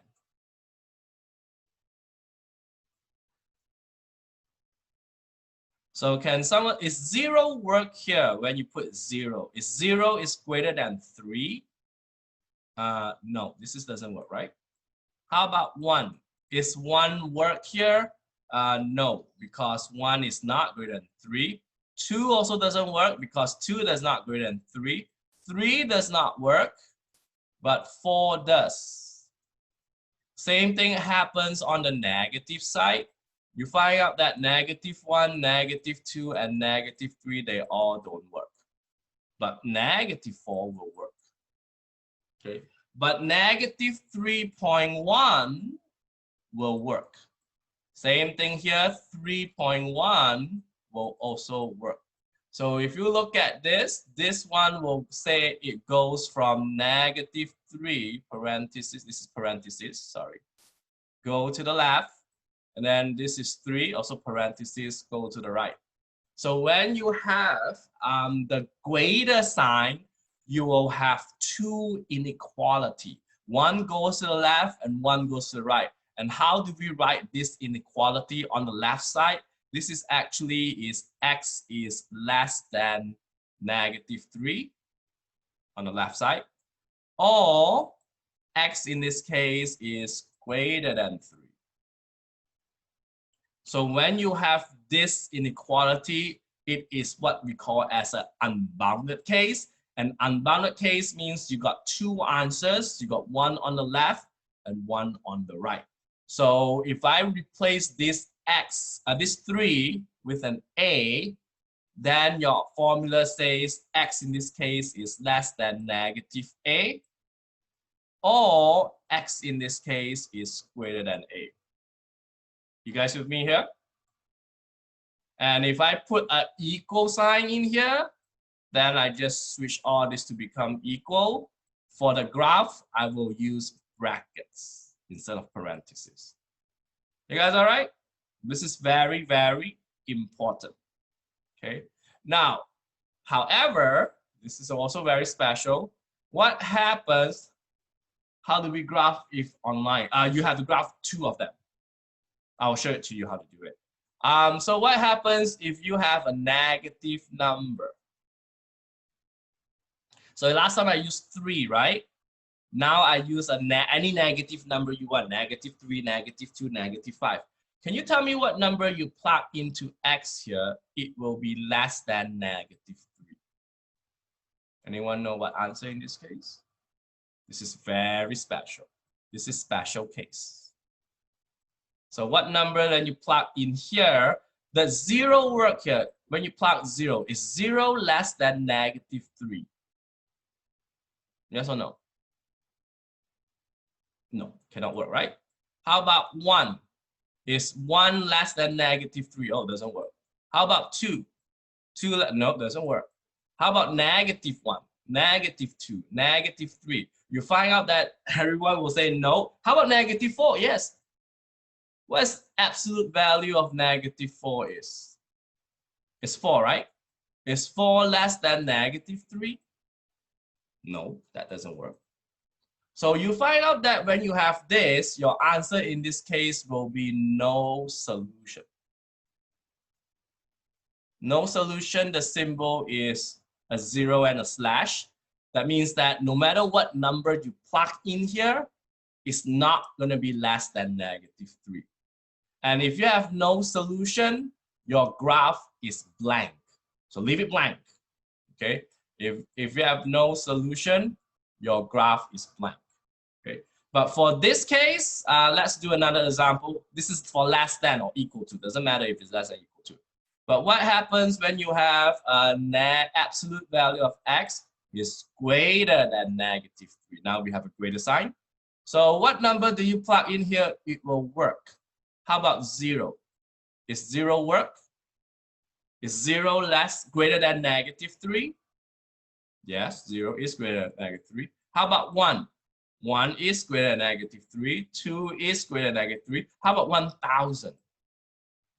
So can someone, is 0 work here when you put 0? Is 0 is greater than 3? No, this doesn't work, right? How about 1? Is 1 work here? No, because 1 is not greater than 3. 2 also doesn't work because 2 does not greater than 3. 3 does not work, but 4 does. Same thing happens on the negative side. You find out that -1, -2, and -3, they all don't work. But -4 will work. Okay, but -3.1 will work. Same thing here, 3.1 will also work. So if you look at this one will say it goes from -3 parentheses, this is parentheses, sorry, go to the left, and then this is 3, also parentheses, go to the right. So when you have the greater sign, you will have 2 inequality. One goes to the left and one goes to the right. And how do we write this inequality on the left side? This is actually is x is less than -3 on the left side, or x in this case is greater than 3. So when you have this inequality, it is what we call as an unbounded case. An unbounded case means you got 2 answers. You got one on the left and one on the right. So if I replace this x, this 3 with an A, then your formula says x in this case is less than -A, or x in this case is greater than A. You guys with me here? And if I put an equal sign in here, then I just switch all this to become equal. For the graph, I will use brackets instead of parentheses. You guys all right? This is very, very important. Okay. Now, however, this is also very special. What happens? How do we graph if online? You have to graph two of them. I'll show it to you how to do it. So what happens if you have a negative number? So last time I used 3, right? Now I use any negative number you want, -3, -2, -5. Can you tell me what number you plug into x here? It will be less than -3. Anyone know what answer in this case? This is very special. This is special case. So what number then you plug in here? The 0 work here. When you plug 0, is 0 less than -3? Yes or no? No, cannot work, right? How about 1? Is 1 less than -3? Oh, doesn't work. How about 2? 2, no, doesn't work. How about -1, -2, -3? You find out that everyone will say no. How about -4? Yes. What's absolute value of -4 is? It's 4, right? Is 4 less than -3? No, that doesn't work. So you find out that when you have this, your answer in this case will be no solution. No solution, the symbol is a 0 and a slash. That means that no matter what number you plug in here, it's not going to be less than -3. And if you have no solution, your graph is blank. So leave it blank, okay? If you have no solution, your graph is blank, okay? But for this case, let's do another example. This is for less than or equal to. Doesn't matter if it's less than or equal to. But what happens when you have an absolute value of x is greater than -3? Now we have a greater sign. So what number do you plug in here? It will work. How about 0? Is 0 work? Is 0 greater than -3? Yes, 0 is greater than -3. How about 1? 1 is greater than -3. 2 is greater than -3. How about 1,000?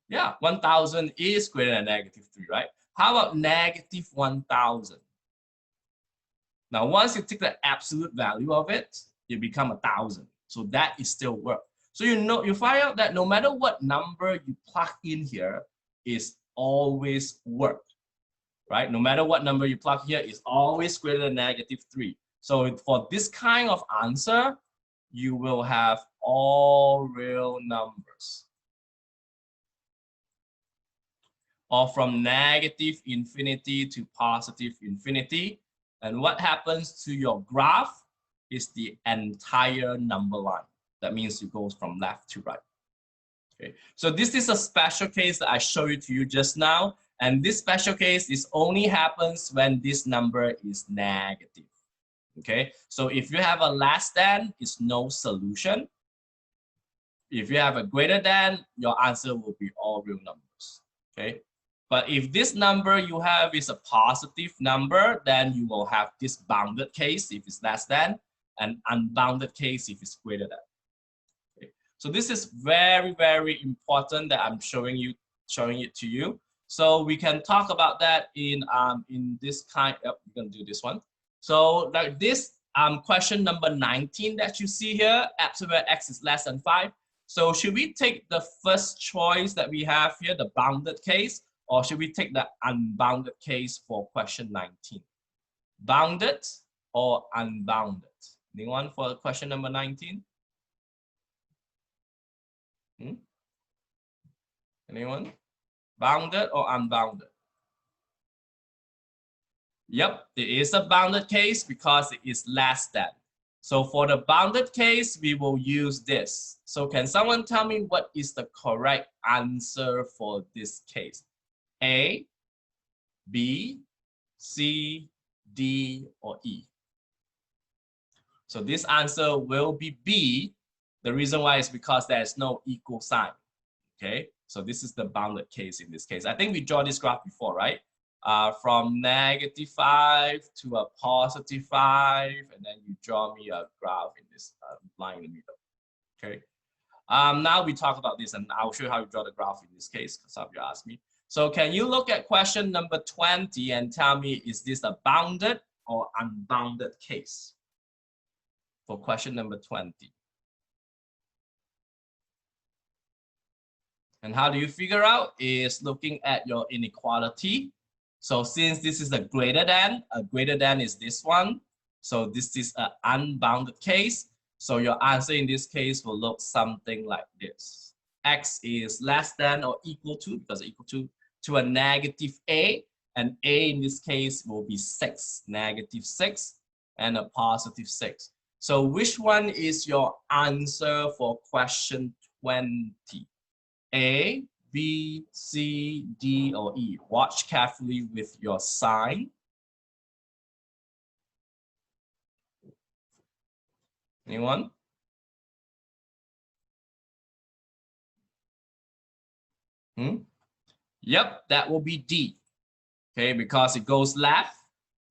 Yeah, 1,000 is greater than -3, right? How about -1,000? Now, once you take the absolute value of it, it becomes 1,000. So that is still work. So you find out that no matter what number you plug in here, is always work, right? No matter what number you plug here, is always greater than -3. So for this kind of answer, you will have all real numbers. Or from -infinity to +infinity. And what happens to your graph is the entire number line. That means it goes from left to right. Okay, so this is a special case that I showed to you just now. And this special case is only happens when this number is negative. Okay, so if you have a less than, it's no solution. If you have a greater than, your answer will be all real numbers. Okay, but if this number you have is a positive number, then you will have this bounded case if it's less than, and unbounded case if it's greater than. Okay. So this is very, very important that I'm showing it to you. So we can talk about that in this kind. Yep, we're gonna do this one. So like this question number 19 that you see here, absolute x is less than 5. So should we take the first choice that we have here, the bounded case, or should we take the unbounded case for question 19? Bounded or unbounded? Anyone for question number 19? Anyone? Bounded or unbounded? Yep, it is a bounded case because it is less than. So for the bounded case, we will use this. So can someone tell me what is the correct answer for this case? A, B, C, D, or E? So this answer will be B. The reason why is because there is no equal sign. Okay, so this is the bounded case in this case. I think we draw this graph before, right? From -5 to a +5, and then you draw me a graph in this line in the middle. Okay, Now we talk about this, and I'll show you how you draw the graph in this case, because some of you asked me. So can you look at question number 20 and tell me, is this a bounded or unbounded case? For question number 20. And how do you figure out? Is looking at your inequality. So since this is a greater than is this one. So this is an unbounded case. So your answer in this case will look something like this. X is less than or equal to, because equal to a negative a, and a in this case will be 6, negative 6, and a positive 6. So which one is your answer for question 20? A, B, C, D, or E? Watch carefully with your sign. Anyone? Yep, that will be D. Okay, because it goes left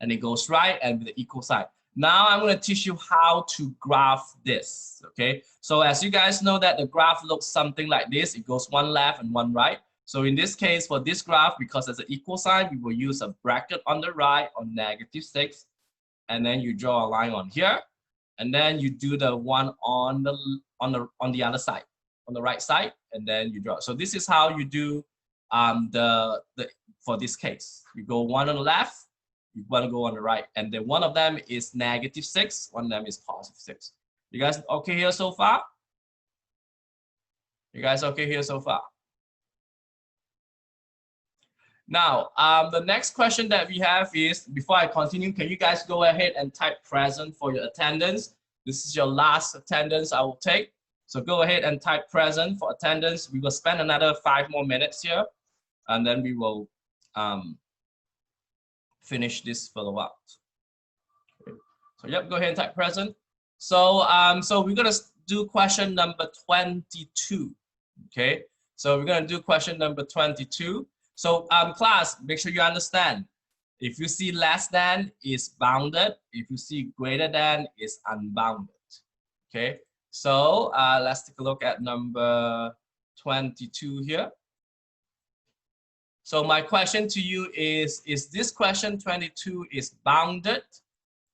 and it goes right and with the equal sign. Now I'm going to teach you how to graph this. Okay, so as you guys know that the graph looks something like this. It goes one left and one right. So in this case, for this graph, because there's an equal sign, we will use a bracket on the right on negative 6, and then you draw a line on here, and then you do the one on the other side, on the right side, and then you draw. So this is how you do for this case. You go one on the left, you want to go on the right, and then one of them is negative 6, one of them is positive 6. You guys okay here so far? You guys okay here so far? Now, the next question that we have is, before I continue, can you guys go ahead and type present for your attendance? This is your last attendance I will take. So go ahead and type present for attendance. We will spend another 5 more minutes here, and then we will finish this follow-up. Okay. So yep, go ahead and type present. So so we're gonna do question number 22. Okay, so we're gonna do question number 22. So class, make sure you understand. If you see less than is bounded, if you see greater than is unbounded. Okay, so let's take a look at number 22 here. So my question to you is this question 22 is bounded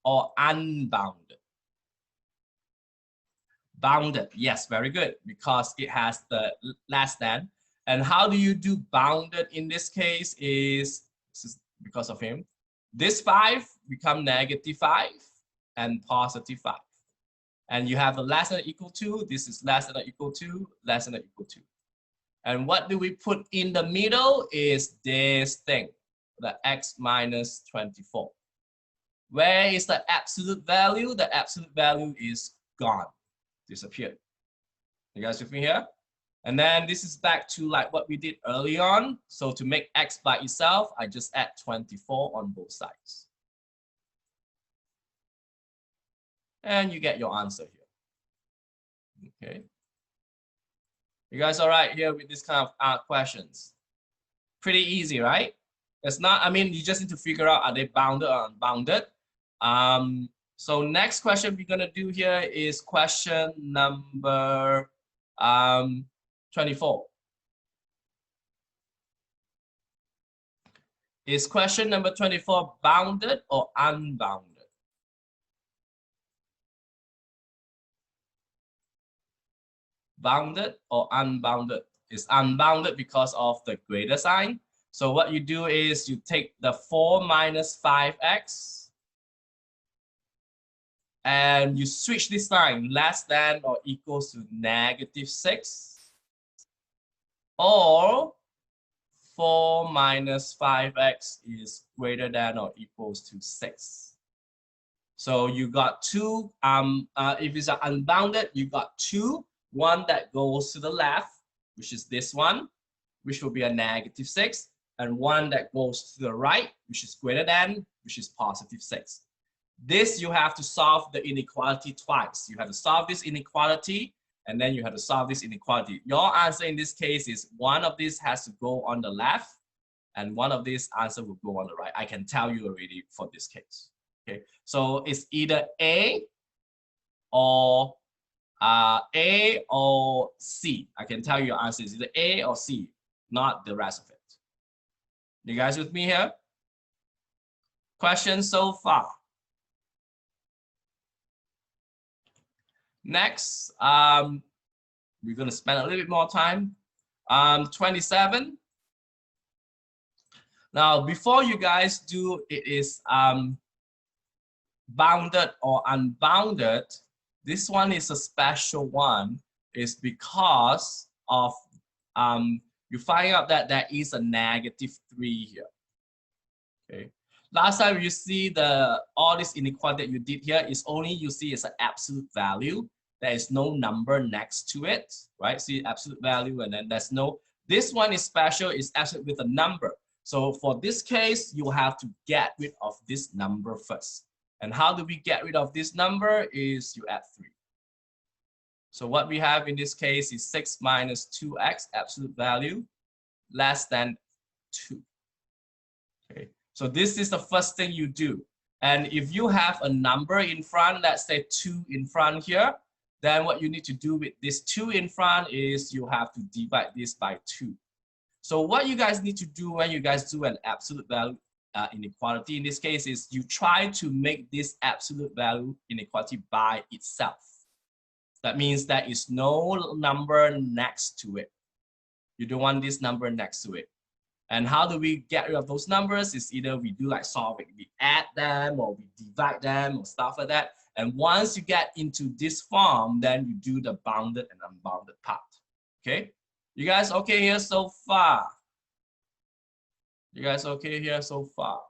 or unbounded? Bounded, yes, very good, because it has the less than. And how do you do bounded in this case is because of him. This 5 become negative 5 and positive 5. And you have a less than or equal to, this is less than or equal to, less than or equal to. And what do we put in the middle is this thing, the x minus 24. Where is the absolute value? The absolute value is gone, disappeared. You guys with me here? And then this is back to like what we did early on. So to make x by itself, I just add 24 on both sides. And you get your answer here. Okay. You guys all right here with this kind of questions? Pretty easy, right? It's not, I mean, you just need to figure out, are they bounded or unbounded? So next question we're gonna do here is question number 24. Is question number 24 bounded or unbounded? Bounded or unbounded? It's unbounded because of the greater sign. So what you do is you take the 4 minus 5x and you switch this sign, less than or equals to negative 6, or 4 minus 5x is greater than or equals to 6. So you got two, if it's unbounded, you got two. One that goes to the left, which is this one, which will be a negative 6, and one that goes to the right, which is greater than, which is positive 6. This you have to solve the inequality twice. You have to solve this inequality, and then you have to solve this inequality. Your answer in this case is one of these has to go on the left, and one of these answer will go on the right. I can tell you already for this case. Okay, so it's either A or A or C. I can tell you your answer is either A or C, not the rest of it. You guys with me here? Questions so far? Next, we're going to spend a little bit more time. 27. Now, before you guys do, it is bounded or unbounded. This one is a special one. Is because of you find out that there is a -3 here. Okay. Last time you see all this inequality that you did here is only you see it's an absolute value. There is no number next to it, right? See absolute value and then there's no. This one is special. It's absolute with a number. So for this case, you have to get rid of this number first. And how do we get rid of this number? Is you add 3. So what we have in this case is 6 minus 2x absolute value less than 2. Okay. So this is the first thing you do. And if you have a number in front, let's say 2 in front here, then what you need to do with this 2 in front is you have to divide this by 2. So what you guys need to do when you guys do an absolute value inequality in this case is you try to make this absolute value inequality by itself. That means there is no number next to it. You don't want this number next to it. And how do we get rid of those numbers? Is either we do like solving, we add them or we divide them or stuff like that. And once you get into this form, then you do the bounded and unbounded part. Okay? You guys okay here so far? You guys okay here so far?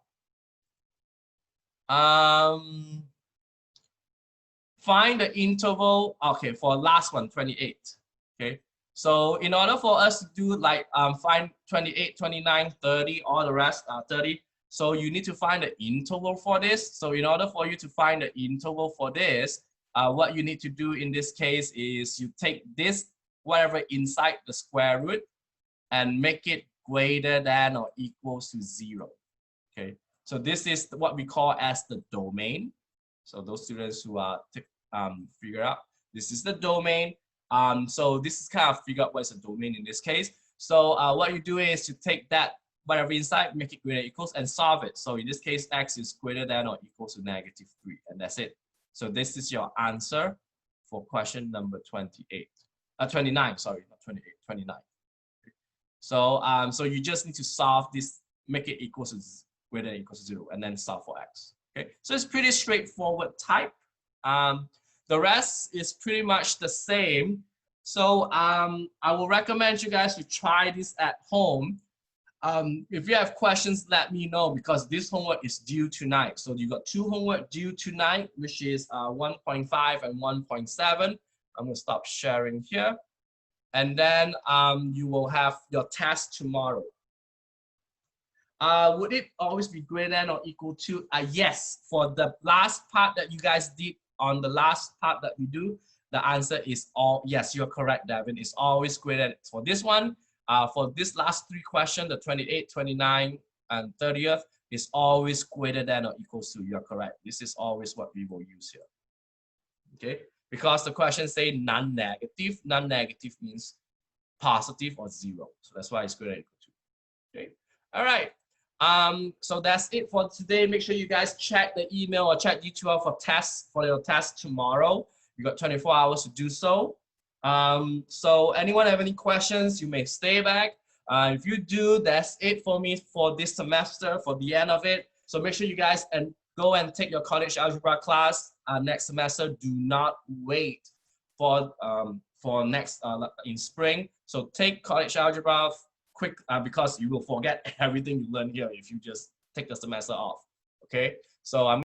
Find the interval, okay, for last one, 28. Okay? So in order for us to do like find 28, 29, 30, all the rest are 30. So you need to find the interval for this. So in order for you to find the interval for this, what you need to do in this case is you take this, whatever inside the square root, and make it greater than or equals to 0. Okay. So this is what we call as the domain. So those students who are figure out, this is the domain. So this is kind of figure out what's a domain in this case. So what you do is you take that whatever inside, make it greater or equals, and solve it. So in this case, x is greater than or equals to -3, and that's it. So this is your answer for question number 29. Sorry, not 28, 29. So so you just need to solve this, make it equals to greater than or equals to 0, and then solve for x. Okay, so it's pretty straightforward type. The rest is pretty much the same. So I will recommend you guys to try this at home. If you have questions, let me know because this homework is due tonight. So you got 2 homework due tonight, which is 1.5 and 1.7. I'm gonna stop sharing here. And then you will have your test tomorrow. Would it always be greater than or equal to? Yes, for the last part that you guys did on the last part that we do, the answer is all, yes, you're correct, Devin. It's always greater than, for this one. For this last 3 questions, the 28, 29, and 30th, is always greater than or equals to, you're correct. This is always what we will use here. Okay, because the questions say non-negative. Non-negative means positive or 0. So that's why it's greater than or equal to. Okay, all right. So that's it for today. Make sure you guys check the email or check D2L for your test tomorrow. You got 24 hours to do so. So anyone have any questions, you may stay back. If you do, that's it for me for this semester, for the end of it. So make sure you guys go and take your college algebra class next semester. Do not wait for next in spring. So take college algebra quick because you will forget everything you learned here if you just take the semester off. Okay, so I'm